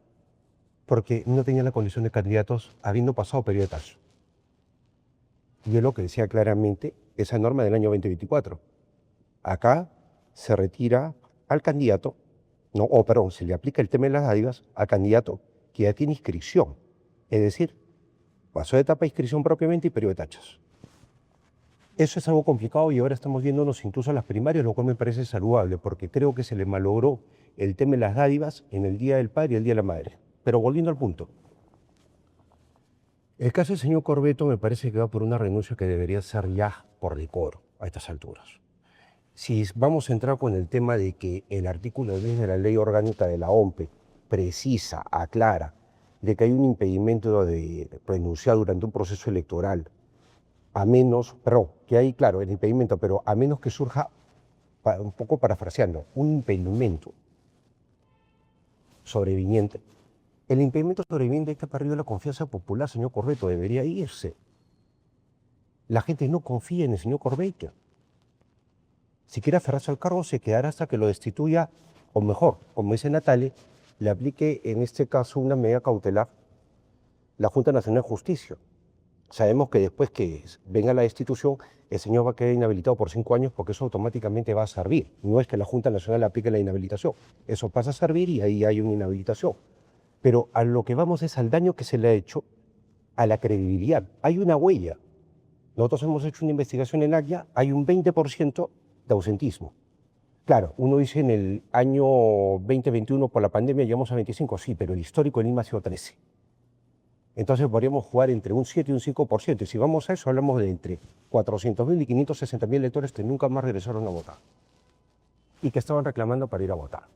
porque no tenían la condición de candidatos habiendo pasado periodo de tasa. Yo lo que decía claramente, esa norma del año 2024. Acá se retira al candidato, no, o perdón, se le aplica el tema de las dádivas al candidato que ya tiene inscripción. Es decir, pasó de etapa de inscripción propiamente y periodo de tachas. Eso es algo complicado y ahora estamos viéndonos incluso a las primarias, lo cual me parece saludable, porque creo que se le malogró el tema de las dádivas en el Día del Padre y el Día de la Madre. Pero volviendo al punto, el caso del señor Corbeto me parece que va por una renuncia que debería ser ya por decoro a estas alturas. Si vamos a entrar con el tema de que el artículo 10 de la ley orgánica de la OMPE precisa, aclara, de que hay un impedimento de renunciar durante un proceso electoral, a menos, perdón, que hay, claro, el impedimento, pero a menos que surja, un poco parafraseando, un impedimento sobreviniente. El impedimento sobreviniente es que ha perdido la confianza popular, señor Corbeto, debería irse. La gente no confía en el señor Corbeto. Si quiere aferrarse al cargo, se quedará hasta que lo destituya, o mejor, como dice Natale, le aplique en este caso una medida cautelar la Junta Nacional de Justicia. Sabemos que después que venga la destitución, el señor va a quedar inhabilitado por 5 años porque eso automáticamente va a servir. No es que la Junta Nacional aplique la inhabilitación, eso pasa a servir y ahí hay una inhabilitación. Pero a lo que vamos es al daño que se le ha hecho a la credibilidad. Hay una huella. Nosotros hemos hecho una investigación en ACYA, hay un 20% de ausentismo. Claro, uno dice en el año 2021 por la pandemia llegamos a 25, sí, pero el histórico en Lima ha sido 13. Entonces podríamos jugar entre un 7 y un 5%. Y si vamos a eso, hablamos de entre 400.000 y 560.000 electores que nunca más regresaron a votar y que estaban reclamando para ir a votar.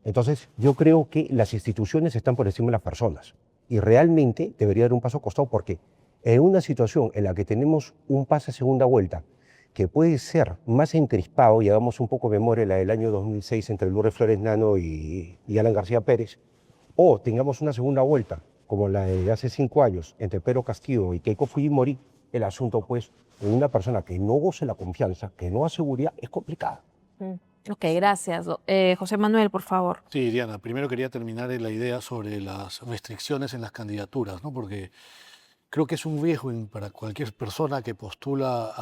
Entonces, yo creo que las instituciones están por encima de las personas y realmente debería dar un paso costado porque en una situación en la que tenemos un pase a segunda vuelta que puede ser más encrispado, y hagamos un poco de memoria la del año 2006 entre Lourdes Flores Nano y Alan García Pérez, o tengamos una segunda vuelta como la de hace 5 años entre Pedro Castillo y Keiko Fujimori, el asunto pues de una persona que no goce la confianza, que no da seguridad, es complicado. Ok, gracias. José Manuel, por favor. Sí, Diana, primero quería terminar en la idea sobre las restricciones en las candidaturas, ¿no? Porque creo que es un riesgo para cualquier persona que postula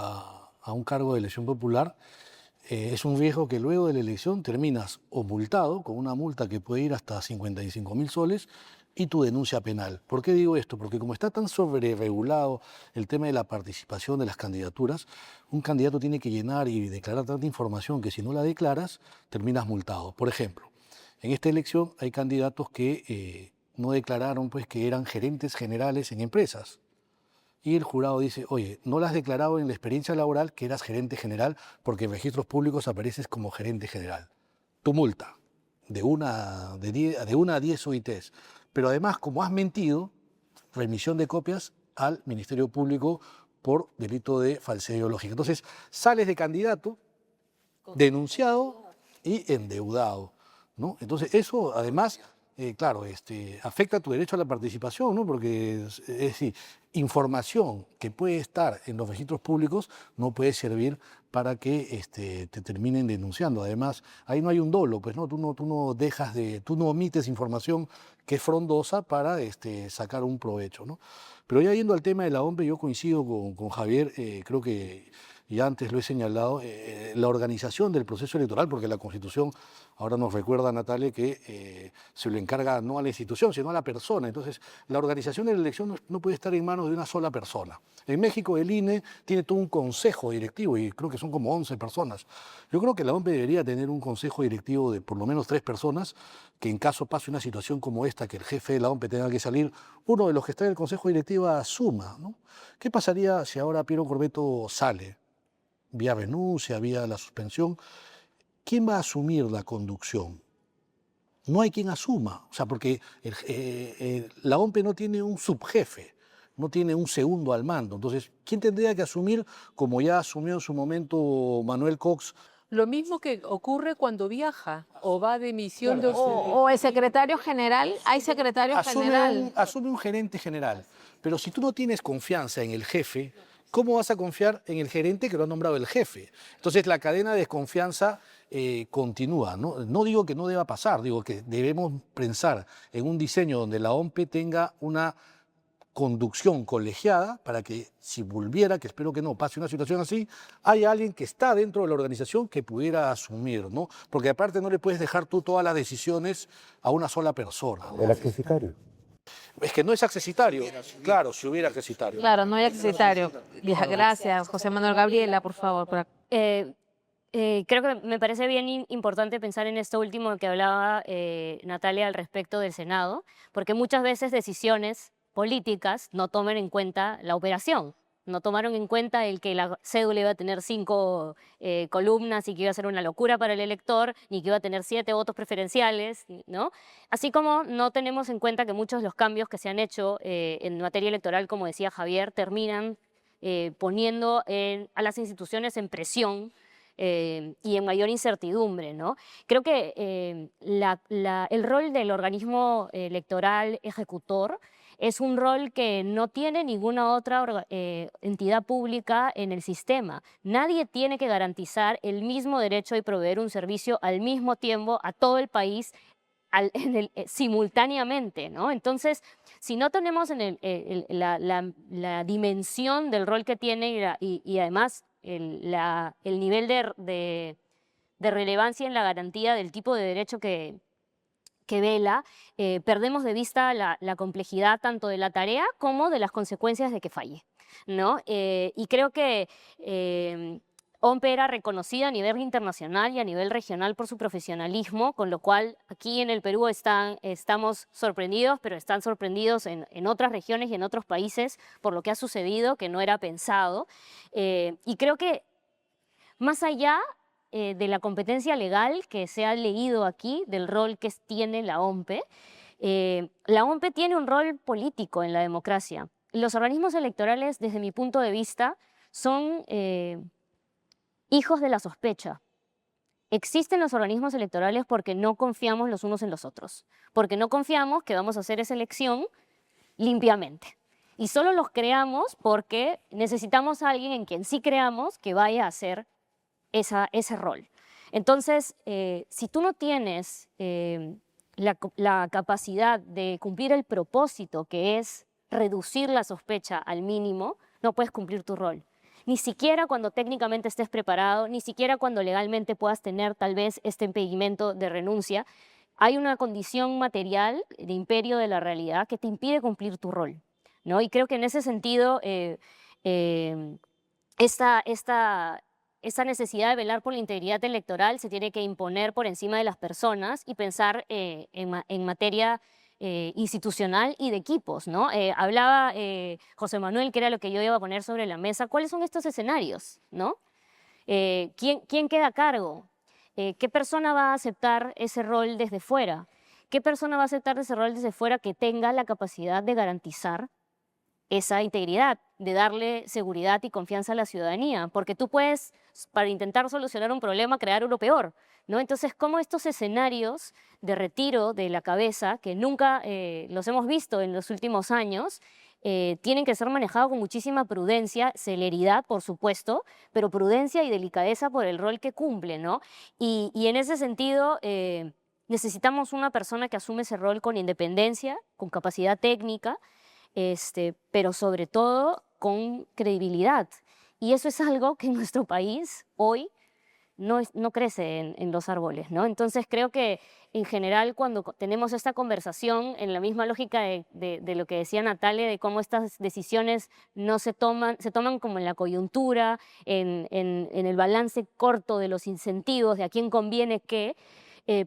a un cargo de elección popular. Es un riesgo que luego de la elección terminas o multado, con una multa que puede ir hasta 55.000 soles, y tu denuncia penal. ¿Por qué digo esto? Porque como está tan sobreregulado el tema de la participación de las candidaturas, un candidato tiene que llenar y declarar tanta información que si no la declaras, terminas multado. Por ejemplo, en esta elección hay candidatos que no declararon pues, que eran gerentes generales en empresas. Y el jurado dice, oye, no lo has declarado en la experiencia laboral que eras gerente general porque en registros públicos apareces como gerente general. Tu multa, de 1 a 10 OITs. Pero además, como has mentido, remisión de copias al Ministerio Público por delito de falsedad ideológica. Entonces, sales de candidato, denunciado y endeudado, ¿no? Entonces, eso además, claro, afecta tu derecho a la participación, ¿no? Porque, es decir, información que puede estar en los registros públicos no puede servir para que te terminen denunciando. Además, ahí no hay un dolo, pues, ¿no? Tú no omites información que es frondosa para sacar un provecho, ¿no? Pero ya yendo al tema de la OMP, yo coincido con Javier, creo que ya antes lo he señalado, la organización del proceso electoral, porque la Constitución ahora nos recuerda, Natalia, que se lo encarga no a la institución, sino a la persona. Entonces, la organización de la elección no puede estar en manos de una sola persona. En México, el INE tiene todo un consejo directivo y creo que son como 11 personas. Yo creo que la OMP debería tener un consejo directivo de por lo menos 3 personas, que en caso pase una situación como esta, que el jefe de la OMP tenga que salir, uno de los que está en el consejo directivo asuma, ¿no? ¿Qué pasaría si ahora Piero Corvetto sale? Vía renuncia, vía la suspensión, ¿quién va a asumir la conducción? No hay quien asuma, o sea, porque la OMP no tiene un subjefe, no tiene un segundo al mando. Entonces, ¿quién tendría que asumir, como ya asumió en su momento Manuel Cox? Lo mismo que ocurre cuando viaja o va de misión de... O el secretario general, hay secretario general. Asume un gerente general, pero si tú no tienes confianza en el jefe, ¿cómo vas a confiar en el gerente que lo ha nombrado el jefe? Entonces la cadena de desconfianza continúa, ¿no? No digo que no deba pasar, digo que debemos pensar en un diseño donde la OMP tenga una conducción colegiada para que si volviera, que espero que no pase una situación así, haya alguien que está dentro de la organización que pudiera asumir, ¿no? Porque aparte no le puedes dejar tú todas las decisiones a una sola persona, ¿no? El accesitario. Es que no es accesitario. Claro, si hubiera accesitario. Claro, no hay accesitario. Gracias, José Manuel. Gabriela, por favor. Creo que me parece bien importante pensar en esto último que hablaba Natalia al respecto del Senado, porque muchas veces decisiones políticas no toman en cuenta la operación. No tomaron en cuenta el que la cédula iba a tener 5 columnas y que iba a ser una locura para el elector, ni que iba a tener 7 votos preferenciales, ¿no? Así como no tenemos en cuenta que muchos de los cambios que se han hecho en materia electoral, como decía Javier, terminan poniendo a las instituciones en presión y en mayor incertidumbre, ¿no? Creo que el rol del organismo electoral ejecutor es un rol que no tiene ninguna otra entidad pública en el sistema. Nadie tiene que garantizar el mismo derecho y proveer un servicio al mismo tiempo a todo el país simultáneamente, ¿no? Entonces, si no tenemos la dimensión del rol que tiene y además el nivel de relevancia en la garantía del tipo de derecho que vela, perdemos de vista la complejidad tanto de la tarea como de las consecuencias de que falle, ¿no? Y creo que OMP era reconocida a nivel internacional y a nivel regional por su profesionalismo, con lo cual aquí en el Perú estamos sorprendidos, pero están sorprendidos en otras regiones y en otros países por lo que ha sucedido, que no era pensado. Y creo que más allá de la competencia legal que se ha leído aquí, del rol que tiene la OMP tiene un rol político en la democracia. Los organismos electorales, desde mi punto de vista, son hijos de la sospecha. Existen los organismos electorales porque no confiamos los unos en los otros, porque no confiamos que vamos a hacer esa elección limpiamente. Y solo los creamos porque necesitamos a alguien en quien sí creamos que vaya a hacer ese rol. Entonces, si tú no tienes la capacidad de cumplir el propósito, que es reducir la sospecha al mínimo, no puedes cumplir tu rol. Ni siquiera cuando técnicamente estés preparado, ni siquiera cuando legalmente puedas tener tal vez este impedimento de renuncia, hay una condición material de imperio de la realidad que te impide cumplir tu rol, ¿no? Y creo que en ese sentido esta necesidad de velar por la integridad electoral se tiene que imponer por encima de las personas y pensar en materia institucional y de equipos, ¿no? Hablaba José Manuel, que era lo que yo iba a poner sobre la mesa, ¿cuáles son estos escenarios, ¿no? ¿Quién queda a cargo? ¿Qué persona va a aceptar ese rol desde fuera? ¿Qué persona va a aceptar ese rol desde fuera que tenga la capacidad de garantizar esa integridad, de darle seguridad y confianza a la ciudadanía? Porque tú puedes, para intentar solucionar un problema, crear uno peor, ¿no? Entonces, ¿cómo estos escenarios de retiro de la cabeza, que nunca los hemos visto en los últimos años, tienen que ser manejados con muchísima prudencia, celeridad, por supuesto, pero prudencia y delicadeza por el rol que cumple, ¿no? Y en ese sentido, necesitamos una persona que asume ese rol con independencia, con capacidad técnica, pero sobre todo con credibilidad. Y eso es algo que en nuestro país hoy no crece en los árboles, ¿no? Entonces creo que en general cuando tenemos esta conversación en la misma lógica de lo que decía Natalia, de cómo estas decisiones no se toman como en la coyuntura, en el balance corto de los incentivos, de a quién conviene qué,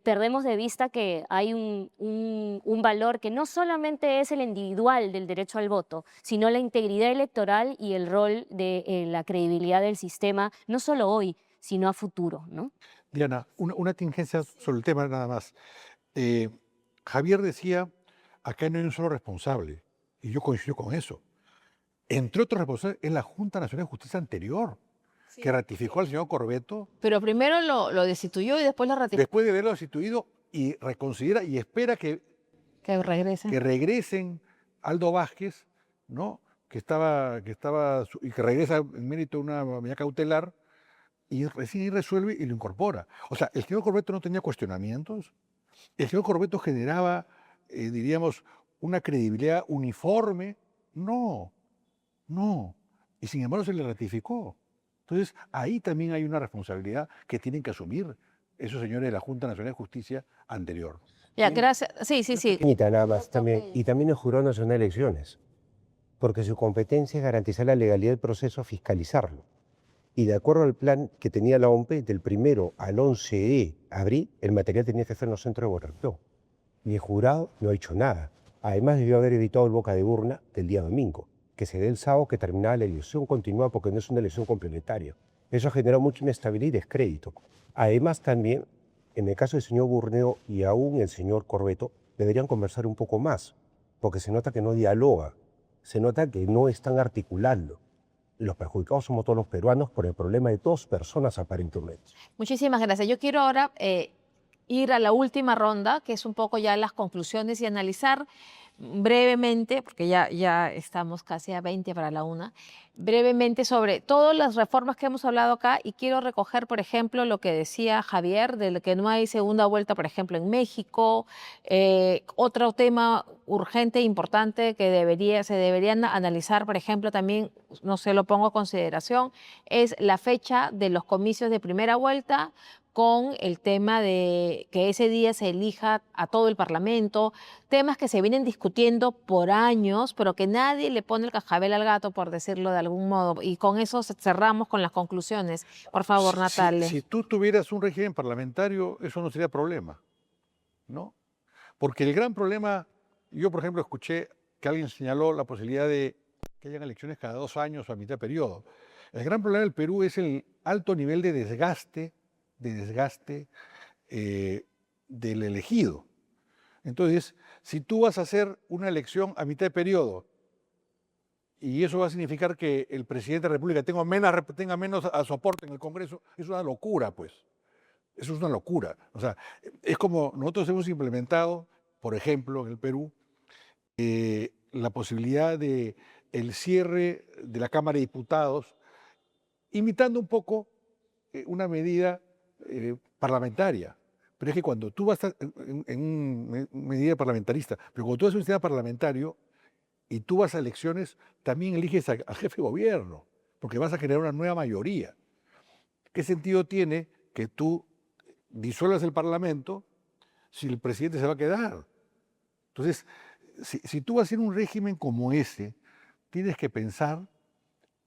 perdemos de vista que hay un valor que no solamente es el individual del derecho al voto, sino la integridad electoral y el rol de la credibilidad del sistema, no solo hoy, sino a futuro, ¿no? Diana, una tingencia sobre el tema nada más. Javier decía, acá no hay un solo responsable, y yo coincido con eso. Entre otros responsables es la Junta Nacional de Justicia anterior, que ratificó al señor Corbeto, Pero primero lo destituyó y después lo ratificó. después de haberlo destituido, y reconsidera y espera que Que regrese. regresen Aldo Vázquez, ¿no? que regresa en mérito de una medida cautelar, y recién ahí resuelve y lo incorpora. O sea, el señor Corbeto no tenía cuestionamientos, el señor Corbeto generaba, diríamos, una credibilidad uniforme. No, no. Y sin embargo se le ratificó. Entonces, ahí también hay una responsabilidad que tienen que asumir esos señores de la Junta Nacional de Justicia anterior. Ya, gracias. Sí, sí, sí. Pequeñita nada más también. Y también el Jurado Nacional de Elecciones, porque su competencia es garantizar la legalidad del proceso, fiscalizarlo. Y de acuerdo al plan que tenía la OMPE, del 1 al 11 de abril, el material tenía que estar en los centros de votación. Y el jurado no ha hecho nada. Además, debió haber evitado el boca de urna del día domingo, que se dé el sábado que terminaba la elección continua porque no es una elección complementaria. Eso generó mucha inestabilidad y descrédito. Además, también, en el caso del señor Burneo y aún el señor Corbeto, deberían conversar un poco más, porque se nota que no dialoga, se nota que no están articulando. Los perjudicados somos todos los peruanos por el problema de dos personas aparentemente. Muchísimas gracias. Yo quiero ahora ir a la última ronda, que es un poco ya las conclusiones y analizar brevemente, porque ya estamos casi a 20 para la 1, brevemente sobre todas las reformas que hemos hablado acá, y quiero recoger, por ejemplo, lo que decía Javier, de que no hay segunda vuelta, por ejemplo, en México. Otro tema urgente e importante que se deberían analizar, por ejemplo, también, no sé, lo pongo a consideración, es la fecha de los comicios de primera vuelta, con el tema de que ese día se elija a todo el Parlamento, temas que se vienen discutiendo por años, pero que nadie le pone el cascabel al gato, por decirlo de algún modo. Y con eso cerramos con las conclusiones. Por favor, Natalia. Si tú tuvieras un régimen parlamentario, eso no sería problema, ¿no? Porque el gran problema, yo por ejemplo escuché que alguien señaló la posibilidad de que hayan elecciones cada 2 años o a mitad de periodo. El gran problema del Perú es el alto nivel de desgaste del elegido. Entonces, si tú vas a hacer una elección a mitad de periodo y eso va a significar que el presidente de la República tenga menos soporte en el Congreso, es una locura, pues. Eso es una locura. O sea, es como nosotros hemos implementado, por ejemplo, en el Perú, la posibilidad de el cierre de la Cámara de Diputados, imitando un poco una medida parlamentaria. Pero es que cuando tú vas en una medida parlamentarista, pero cuando tú haces un sistema parlamentario y tú vas a elecciones, también eliges al jefe de gobierno, porque vas a generar una nueva mayoría. ¿Qué sentido tiene que tú disuelvas el Parlamento si el presidente se va a quedar? Entonces, si tú vas a hacer un régimen como ese, tienes que pensar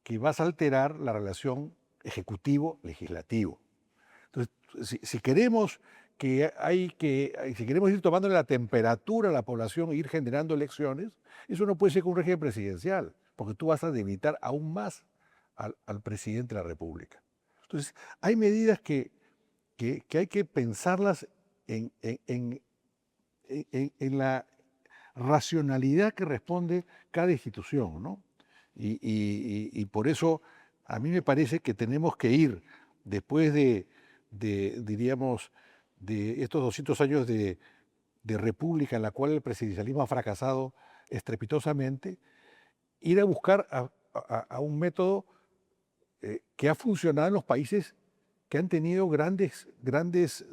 que vas a alterar la relación ejecutivo-legislativo. Entonces, si queremos si queremos ir tomando la temperatura a la población e ir generando elecciones, eso no puede ser con un régimen presidencial, porque tú vas a debilitar aún más al presidente de la República. Entonces, hay medidas que hay que pensarlas en la racionalidad que responde cada institución, ¿no? Y por eso a mí me parece que tenemos que ir, después diríamos, de estos 200 años de república en la cual el presidencialismo ha fracasado estrepitosamente, ir a buscar a un método que ha funcionado en los países que han tenido grandes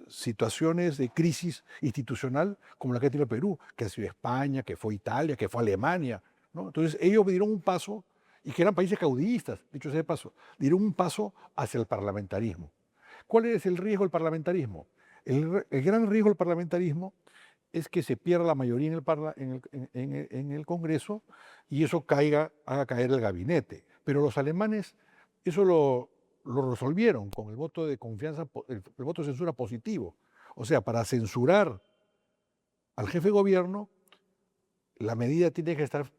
situaciones de crisis institucional como la que ha tenido Perú, que ha sido España, que fue Italia, que fue Alemania, ¿no? Entonces ellos dieron un paso, y que eran países caudillistas, dicho sea de paso, dieron un paso hacia el parlamentarismo. ¿Cuál es el riesgo del parlamentarismo? El gran riesgo del parlamentarismo es que se pierda la mayoría en el Congreso y eso haga caer el gabinete. Pero los alemanes eso lo resolvieron con el voto de confianza, el voto de censura positivo. O sea, para censurar al jefe de gobierno, la medida tiene que estar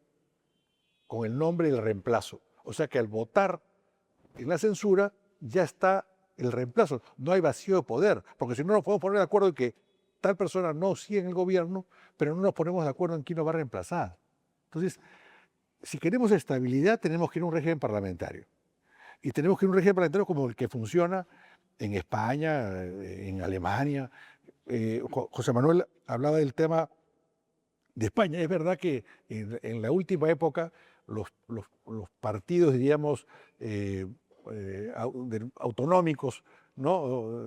con el nombre del reemplazo. O sea que al votar en la censura ya está el reemplazo. No hay vacío de poder, porque si no nos podemos poner de acuerdo en que tal persona no sigue en el gobierno, pero no nos ponemos de acuerdo en quién nos va a reemplazar. Entonces, si queremos estabilidad, tenemos que ir a un régimen parlamentario. Y tenemos que ir a un régimen parlamentario como el que funciona en España, en Alemania. José Manuel hablaba del tema de España. Es verdad que en la última época los partidos, diríamos, autonómicos, ¿no?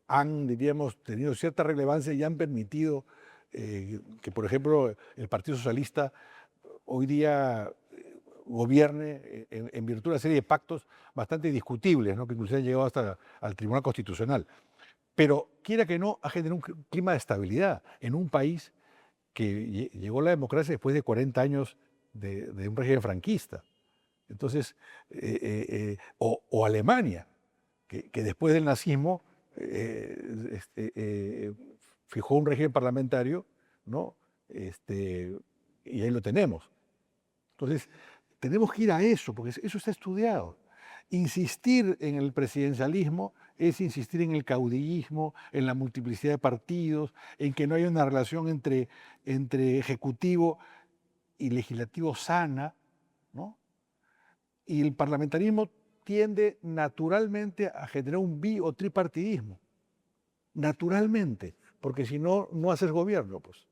Han, diríamos, tenido cierta relevancia y han permitido que, por ejemplo, el Partido Socialista hoy día gobierne en virtud de una serie de pactos bastante discutibles, ¿no? Que incluso han llegado hasta al Tribunal Constitucional. Pero, quiera que no, ha generado un clima de estabilidad en un país que llegó a la democracia después de 40 años de un régimen franquista. Entonces, o Alemania, que después del nazismo fijó un régimen parlamentario, ¿no? Y ahí lo tenemos. Entonces, tenemos que ir a eso, porque eso está estudiado. Insistir en el presidencialismo es insistir en el caudillismo, en la multiplicidad de partidos, en que no hay una relación entre ejecutivo y legislativo sana, ¿no? Y el parlamentarismo tiende naturalmente a generar un bi o tripartidismo. Naturalmente, porque si no, no haces gobierno, pues.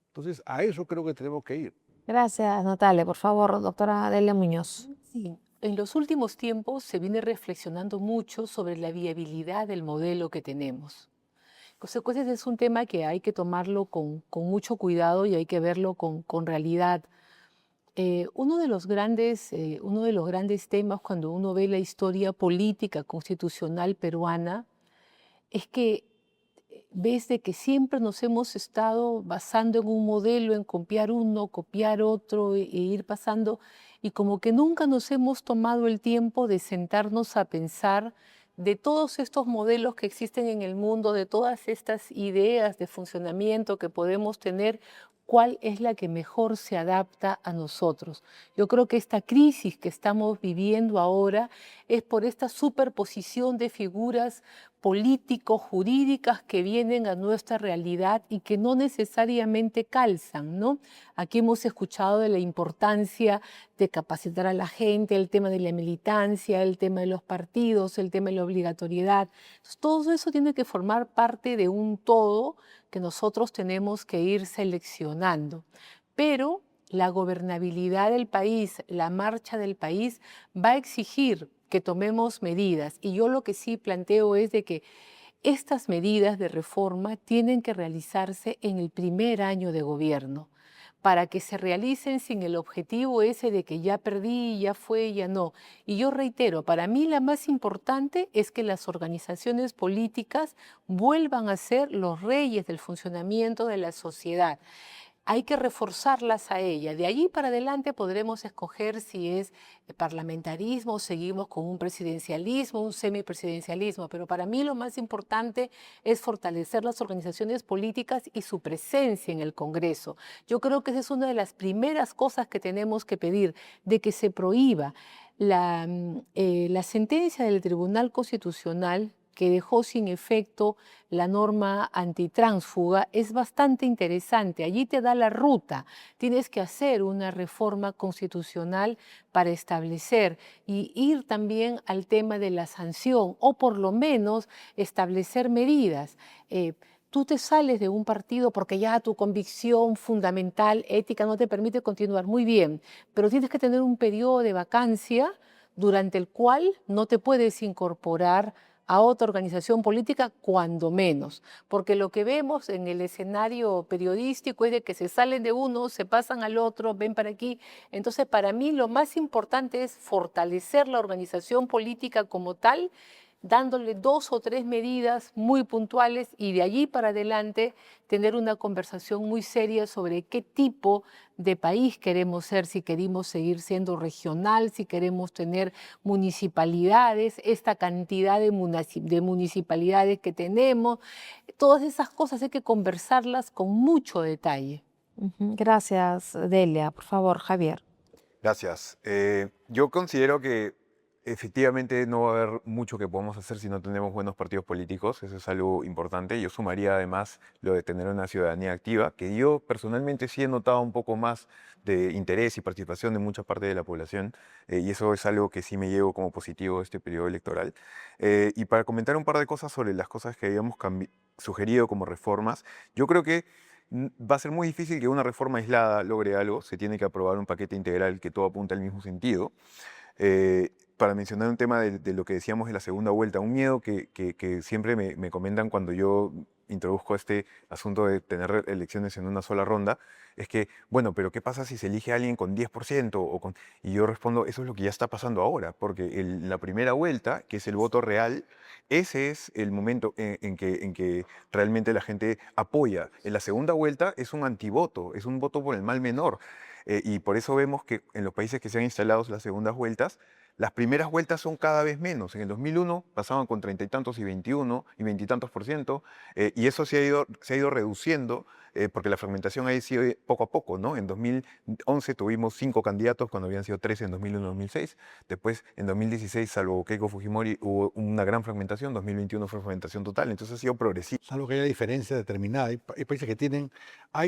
Entonces, a eso creo que tenemos que ir. Gracias, Natalia. Por favor, doctora Delia Muñoz. Sí, en los últimos tiempos se viene reflexionando mucho sobre la viabilidad del modelo que tenemos. Consecuencias es un tema que hay que tomarlo con mucho cuidado y hay que verlo con realidad. Uno de los grandes temas cuando uno ve la historia política constitucional peruana es que ves de que siempre nos hemos estado basando en un modelo, en copiar uno, copiar otro e ir pasando, y como que nunca nos hemos tomado el tiempo de sentarnos a pensar de todos estos modelos que existen en el mundo, de todas estas ideas de funcionamiento que podemos tener, cuál es la que mejor se adapta a nosotros. Yo creo que esta crisis que estamos viviendo ahora es por esta superposición de figuras político-jurídicas que vienen a nuestra realidad y que no necesariamente calzan, ¿no? Aquí hemos escuchado de la importancia de capacitar a la gente, el tema de la militancia, el tema de los partidos, el tema de la obligatoriedad. Entonces, todo eso tiene que formar parte de un todo que nosotros tenemos que ir seleccionando. Pero la gobernabilidad del país, la marcha del país, va a exigir que tomemos medidas. Y yo lo que sí planteo es de que estas medidas de reforma tienen que realizarse en el primer año de gobierno, para que se realicen sin el objetivo ese de que ya perdí, ya fue, ya no. Y yo reitero, para mí la más importante es que las organizaciones políticas vuelvan a ser los reyes del funcionamiento de la sociedad. Hay que reforzarlas a ella. De allí para adelante podremos escoger si es parlamentarismo, seguimos con un presidencialismo, un semipresidencialismo, pero para mí lo más importante es fortalecer las organizaciones políticas y su presencia en el Congreso. Yo creo que esa es una de las primeras cosas que tenemos que pedir, de que se prohíba. La sentencia del Tribunal Constitucional que dejó sin efecto la norma antitránsfuga es bastante interesante. Allí te da la ruta. Tienes que hacer una reforma constitucional para establecer y ir también al tema de la sanción o por lo menos establecer medidas. Tú te sales de un partido porque ya tu convicción fundamental, ética, no te permite continuar. Muy bien, pero tienes que tener un periodo de vacancia durante el cual no te puedes incorporar a otra organización política, cuando menos, porque lo que vemos en el escenario periodístico es de que se salen de uno, se pasan al otro, ven para aquí. Entonces, para mí lo más importante es fortalecer la organización política como tal, dándole 2 o 3 medidas muy puntuales y de allí para adelante tener una conversación muy seria sobre qué tipo de país queremos ser, si queremos seguir siendo regional, si queremos tener municipalidades, esta cantidad de municipalidades que tenemos. Todas esas cosas hay que conversarlas con mucho detalle. Gracias, Delia. Por favor, Javier. Gracias. Yo considero que efectivamente no va a haber mucho que podamos hacer si no tenemos buenos partidos políticos, eso es algo importante. Yo sumaría además lo de tener una ciudadanía activa, que yo personalmente sí he notado un poco más de interés y participación de mucha parte de la población, y eso es algo que sí me llevo como positivo de este periodo electoral. Y para comentar un par de cosas sobre las cosas que habíamos sugerido como reformas, yo creo que va a ser muy difícil que una reforma aislada logre algo, se tiene que aprobar un paquete integral que todo apunta al mismo sentido. Para mencionar un tema de lo que decíamos de la segunda vuelta, un miedo que siempre me comentan cuando yo introduzco este asunto de tener elecciones en una sola ronda, es que, bueno, pero ¿qué pasa si se elige a alguien con 10%? Y yo respondo, eso es lo que ya está pasando ahora, porque en la primera vuelta, que es el voto real, ese es el momento en que realmente la gente apoya. En la segunda vuelta es un antivoto, es un voto por el mal menor. Y por eso vemos que en los países que se han instalado las segundas vueltas, las primeras vueltas son cada vez menos. En el 2001 pasaban con 30 y tantos y 21 y 20 y tantos %, y eso se ha ido reduciendo porque la fragmentación ha sido poco a poco, ¿no? En 2011 tuvimos 5 candidatos cuando habían sido 13 en 2001-2006. Después, en 2016, salvo Keiko Fujimori, hubo una gran fragmentación. 2021 fue fragmentación total. Entonces ha sido progresivo. Salvo que haya diferencia determinada. Hay países que tienen,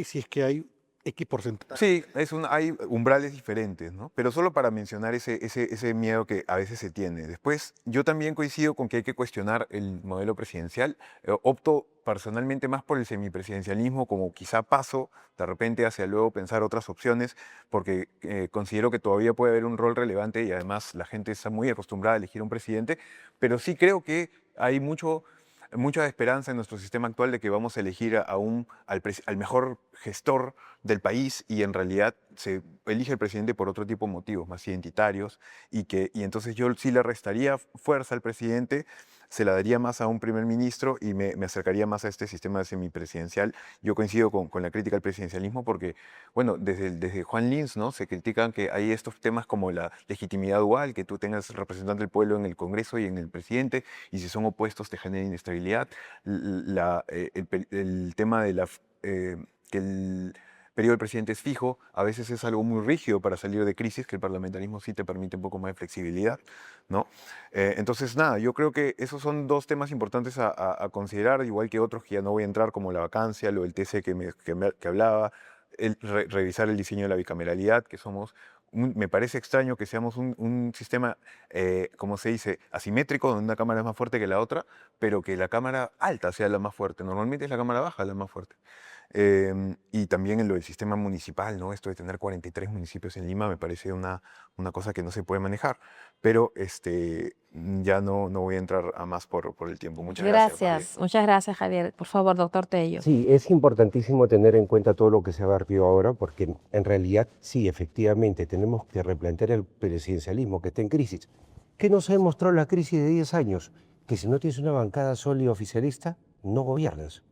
si es que hay X porcentaje. Sí, hay umbrales diferentes, ¿no? Pero solo para mencionar ese miedo que a veces se tiene. Después, yo también coincido con que hay que cuestionar el modelo presidencial. Opto personalmente más por el semipresidencialismo como quizá paso de repente hacia luego pensar otras opciones, porque considero que todavía puede haber un rol relevante y además la gente está muy acostumbrada a elegir un presidente, pero sí creo que hay mucha esperanza en nuestro sistema actual de que vamos a elegir al mejor gestor del país y en realidad se elige el presidente por otro tipo de motivos, más identitarios, y entonces yo sí le restaría fuerza al presidente, se la daría más a un primer ministro y me acercaría más a este sistema semipresidencial. Yo coincido con la crítica al presidencialismo porque, bueno, desde Juan Lins, ¿no? Se critican que hay estos temas como la legitimidad dual, que tú tengas representante del pueblo en el Congreso y en el presidente, y si son opuestos te genera inestabilidad. El tema de que el periodo del presidente es fijo, a veces es algo muy rígido para salir de crisis, que el parlamentarismo sí te permite un poco más de flexibilidad, ¿no? Entonces, nada, yo creo que esos son dos temas importantes a considerar, igual que otros que ya no voy a entrar, como la vacancia, lo del TC que hablaba, revisar el diseño de la bicameralidad, que me parece extraño que seamos un sistema, como se dice, asimétrico, donde una cámara es más fuerte que la otra, pero que la cámara alta sea la más fuerte. Normalmente es la cámara baja la más fuerte. Y también en lo del sistema municipal, ¿no? Esto de tener 43 municipios en Lima me parece una cosa que no se puede manejar. Pero ya no voy a entrar a más por el tiempo. Muchas gracias. Muchas gracias, Javier. Por favor, doctor Tello. Sí, es importantísimo tener en cuenta todo lo que se ha vertido ahora, porque en realidad sí, efectivamente, tenemos que replantear el presidencialismo que está en crisis. ¿Qué nos ha demostrado la crisis de 10 años? Que si no tienes una bancada sólida oficialista, no gobiernas.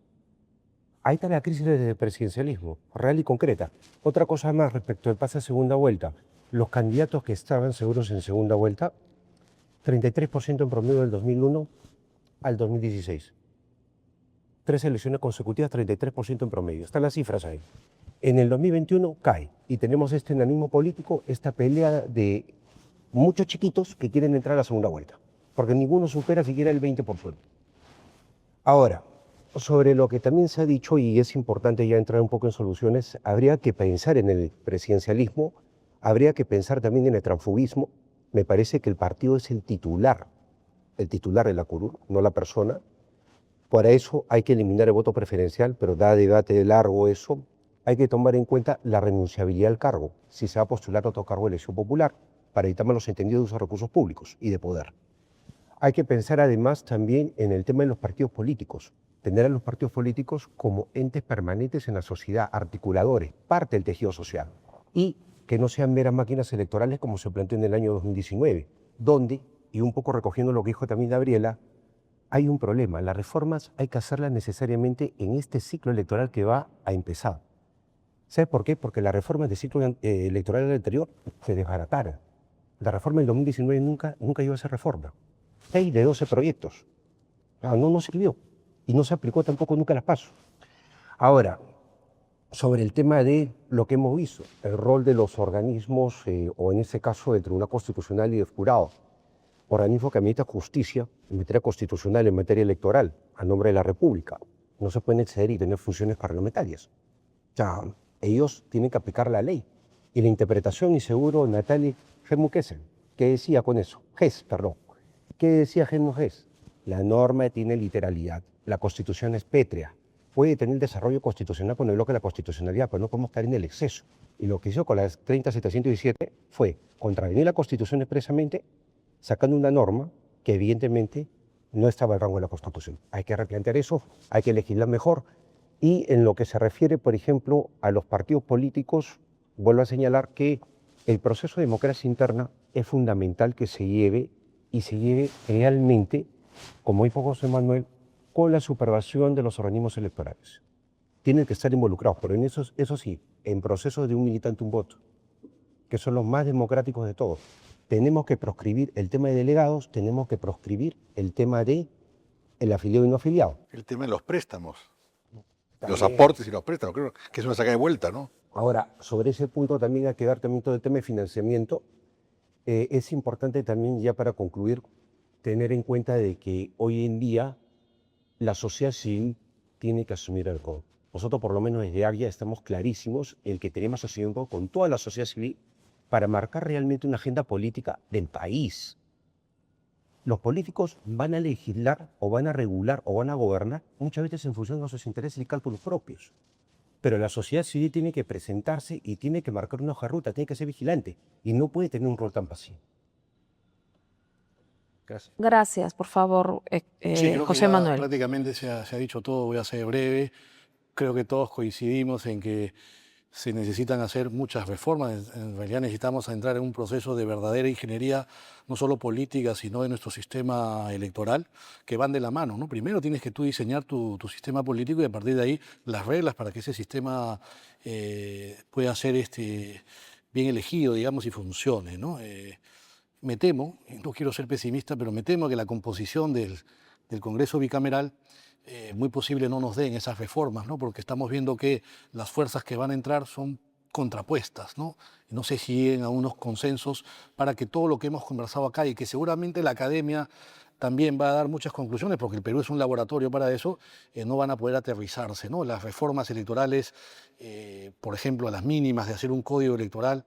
Ahí está la crisis del presidencialismo, real y concreta. Otra cosa más respecto del pase a segunda vuelta. Los candidatos que estaban seguros en segunda vuelta, 33% en promedio del 2001 al 2016. 3 elecciones consecutivas, 33% en promedio. Están las cifras ahí. En el 2021 cae y tenemos este enanismo político, esta pelea de muchos chiquitos que quieren entrar a la segunda vuelta, porque ninguno supera siquiera el 20%. Ahora, sobre lo que también se ha dicho, y es importante ya entrar un poco en soluciones, habría que pensar en el presidencialismo, habría que pensar también en el transfugismo. Me parece que el partido es el titular de la curul, no la persona. Para eso hay que eliminar el voto preferencial, pero da debate largo eso. Hay que tomar en cuenta la renunciabilidad al cargo, si se va a postular otro cargo de elección popular, para evitar malos entendidos de uso de recursos públicos y de poder. Hay que pensar además también en el tema de los partidos políticos. Tener a los partidos políticos como entes permanentes en la sociedad, articuladores, parte del tejido social. Y que no sean meras máquinas electorales como se planteó en el año 2019, donde, y un poco recogiendo lo que dijo también Gabriela, hay un problema. Las reformas hay que hacerlas necesariamente en este ciclo electoral que va a empezar. ¿Sabes por qué? Porque las reformas del ciclo electoral anterior se desbarataron. La reforma del 2019 nunca iba a ser reforma. 6 de 12 proyectos. No sirvió. Y no se aplicó tampoco nunca las PASO. Ahora, sobre el tema de lo que hemos visto, el rol de los organismos, o en este caso del Tribunal Constitucional y del Jurado, organismo que administra justicia en materia constitucional, en materia electoral, a nombre de la República. No se pueden exceder y tener funciones parlamentarias. O sea, ellos tienen que aplicar la ley. Y la interpretación, y seguro Natalie Germukesen, ¿qué decía con eso? ¿Qué decía Germukesen? La norma tiene literalidad, la Constitución es pétrea, puede tener desarrollo constitucional con el bloque de la constitucionalidad, pero no podemos caer en el exceso. Y lo que hizo con las 30.717 fue contravenir la Constitución expresamente, sacando una norma que evidentemente no estaba en rango de la Constitución. Hay que replantear eso, hay que legislar mejor. Y en lo que se refiere, por ejemplo, a los partidos políticos, vuelvo a señalar que el proceso de democracia interna es fundamental que se lleve y se lleve realmente, como dijo José Manuel, con la supervisión de los organismos electorales. Tienen que estar involucrados, pero en eso sí, en procesos de un militante, un voto, que son los más democráticos de todos. Tenemos que proscribir el tema de delegados, tenemos que proscribir el tema de el afiliado y no afiliado. El tema de los préstamos, los También. aportes y los préstamos, creo que es una saca de vuelta, ¿no? Ahora, sobre ese punto también hay que dar también todo el tema de financiamiento. Es importante también, ya para concluir, tener en cuenta de que hoy en día la sociedad civil tiene que asumir el rol. Nosotros, por lo menos desde AGIA, estamos clarísimos en que tenemos que asumir un rol con toda la sociedad civil para marcar realmente una agenda política del país. Los políticos van a legislar o van a regular o van a gobernar muchas veces en función de sus intereses y cálculos propios. Pero la sociedad civil tiene que presentarse y tiene que marcar una hoja de ruta, tiene que ser vigilante y no puede tener un rol tan pasivo. Gracias. Gracias, por favor, Sí, creo que José ya Manuel. prácticamente se ha dicho todo, voy a ser breve. Creo que todos coincidimos en que se necesitan hacer muchas reformas. En realidad necesitamos entrar en un proceso de verdadera ingeniería, no solo política, sino de nuestro sistema electoral, que van de la mano, ¿no? Primero tienes que tú diseñar tu sistema político y a partir de ahí las reglas para que ese sistema pueda ser bien elegido, digamos, y funcione, ¿no? Me temo, no quiero ser pesimista, pero me temo que la composición del Congreso bicameral muy posible no nos den esas reformas, ¿no? Porque estamos viendo que las fuerzas que van a entrar son contrapuestas, ¿no? No sé si lleguen a unos consensos para que todo lo que hemos conversado acá y que seguramente la academia también va a dar muchas conclusiones, porque el Perú es un laboratorio para eso, no van a poder aterrizarse, ¿no? Las reformas electorales, por ejemplo, a las mínimas de hacer un código electoral,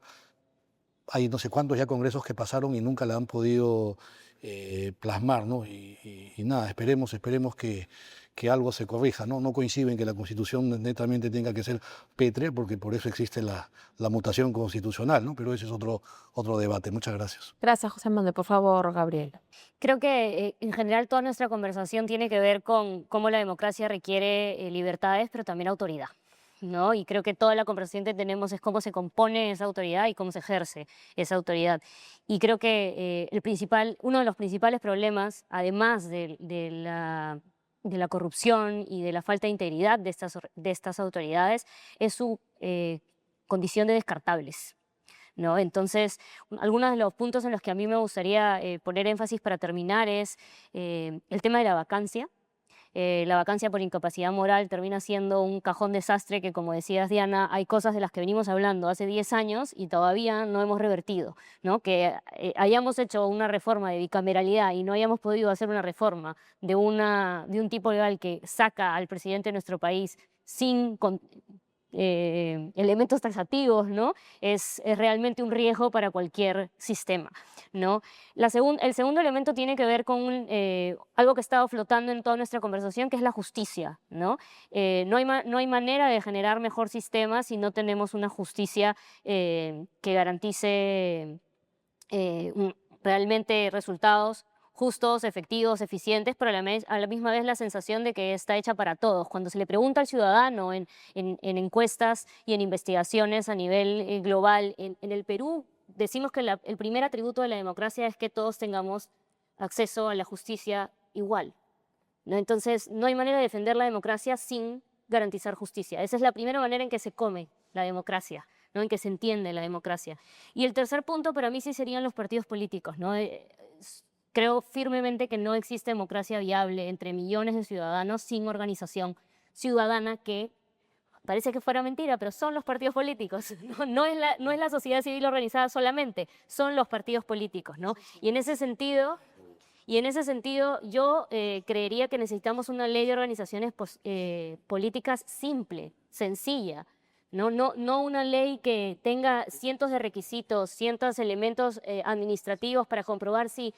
hay no sé cuántos ya congresos que pasaron y nunca la han podido plasmar, ¿no? Y nada, esperemos que algo se corrija, ¿no? No coincido en que la Constitución netamente tenga que ser pétrea, porque por eso existe la mutación constitucional, ¿no? Pero ese es otro debate. Muchas gracias. Gracias, José Manuel. Por favor, Gabriel. Creo que en general toda nuestra conversación tiene que ver con cómo la democracia requiere libertades, pero también autoridad, ¿no? Y creo que toda la conversación que tenemos es cómo se compone esa autoridad y cómo se ejerce esa autoridad. Y creo que uno de los principales problemas, además de la corrupción y de la falta de integridad de estas autoridades, es su condición de descartables, ¿no? Entonces, algunos de los puntos en los que a mí me gustaría poner énfasis para terminar es el tema de la vacancia. La vacancia por incapacidad moral termina siendo un cajón desastre que, como decías, Diana, hay cosas de las que venimos hablando hace 10 años y todavía no hemos revertido, ¿no? Que hayamos hecho una reforma de bicameralidad y no hayamos podido hacer una reforma de un tipo legal que saca al presidente de nuestro país sin elementos taxativos, ¿no? Es realmente un riesgo para cualquier sistema, ¿no? El segundo elemento tiene que ver con algo que ha estado flotando en toda nuestra conversación, que es la justicia, ¿no? No hay manera de generar mejor sistema si no tenemos una justicia que garantice realmente resultados justos, efectivos, eficientes, pero a la misma vez la sensación de que está hecha para todos. Cuando se le pregunta al ciudadano en encuestas y en investigaciones a nivel global, en el Perú decimos que el primer atributo de la democracia es que todos tengamos acceso a la justicia igual, ¿no? Entonces, no hay manera de defender la democracia sin garantizar justicia. Esa es la primera manera en que se come la democracia, ¿no? En que se entiende la democracia. Y el tercer punto para mí sí serían los partidos políticos, ¿no? Creo firmemente que no existe democracia viable entre millones de ciudadanos sin organización ciudadana que parece que fuera mentira, pero son los partidos políticos, no es la sociedad civil organizada solamente, son los partidos políticos, ¿no? Y en ese sentido yo creería que necesitamos una ley de organizaciones políticas simple, sencilla, no una ley que tenga cientos de requisitos, cientos de elementos administrativos para comprobar si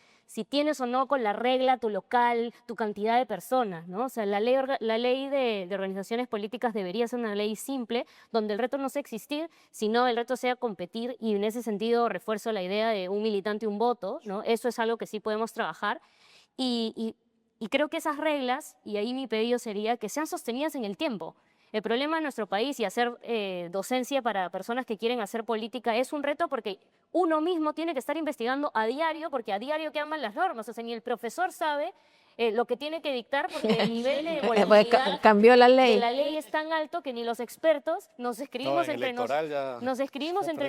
tienes o no con la regla tu local, tu cantidad de personas, ¿no? O sea, la ley de organizaciones políticas debería ser una ley simple, donde el reto no sea existir, sino el reto sea competir, y en ese sentido refuerzo la idea de un militante, un voto, ¿no? Eso es algo que sí podemos trabajar, y creo que esas reglas, y ahí mi pedido sería que sean sostenidas en el tiempo. El problema en nuestro país, y hacer docencia para personas que quieren hacer política es un reto, porque uno mismo tiene que estar investigando a diario, porque a diario quedan las normas. O sea, ni el profesor sabe lo que tiene que dictar, porque el nivel de volatilidad Cambió la ley. de la ley es tan alto que ni los expertos nos escribimos entre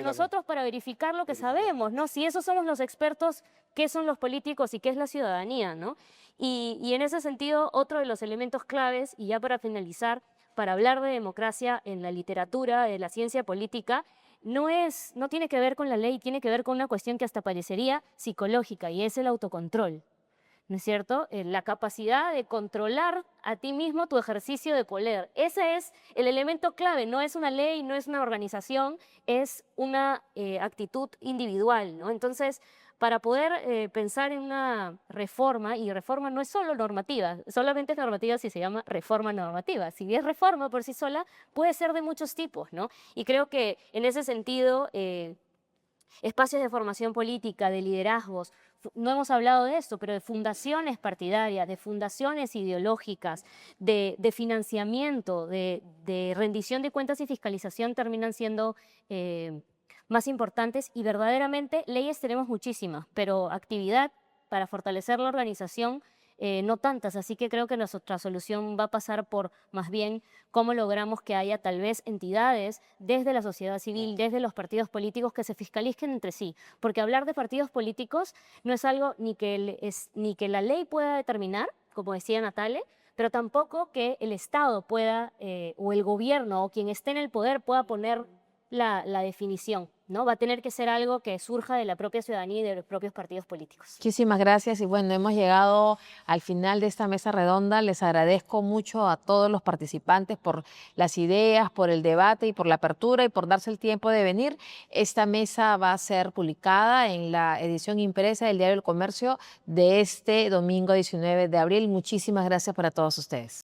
nosotros para verificar lo que sabemos, ¿no? Si esos somos los expertos, ¿qué son los políticos y qué es la ciudadanía, ¿no? Y en ese sentido, otro de los elementos claves, y ya para finalizar, para hablar de democracia en la literatura, de la ciencia política, no tiene que ver con la ley, tiene que ver con una cuestión que hasta parecería psicológica, y es el autocontrol, ¿no es cierto? La capacidad de controlar a ti mismo tu ejercicio de poder. Ese es el elemento clave, no es una ley, no es una organización, es una actitud individual, ¿no? Entonces, para poder pensar en una reforma, y reforma no es solo normativa, solamente es normativa si se llama reforma normativa. Si es reforma por sí sola, puede ser de muchos tipos, ¿no? Y creo que en ese sentido, espacios de formación política, de liderazgos, no hemos hablado de esto, pero de fundaciones partidarias, de fundaciones ideológicas, de financiamiento, de rendición de cuentas y fiscalización terminan siendo más importantes, y verdaderamente leyes tenemos muchísimas, pero actividad para fortalecer la organización no tantas, así que creo que nuestra solución va a pasar por más bien cómo logramos que haya tal vez entidades desde la sociedad civil, desde los partidos políticos, que se fiscalicen entre sí, porque hablar de partidos políticos no es algo ni que la ley pueda determinar, como decía Natale, pero tampoco que el Estado pueda, o el gobierno, o quien esté en el poder pueda poner la definición, ¿no? Va a tener que ser algo que surja de la propia ciudadanía y de los propios partidos políticos. Muchísimas gracias, y bueno, hemos llegado al final de esta mesa redonda. Les agradezco mucho a todos los participantes por las ideas, por el debate y por la apertura y por darse el tiempo de venir. Esta mesa va a ser publicada en la edición impresa del Diario del Comercio de este domingo 19 de abril. Muchísimas gracias para todos ustedes.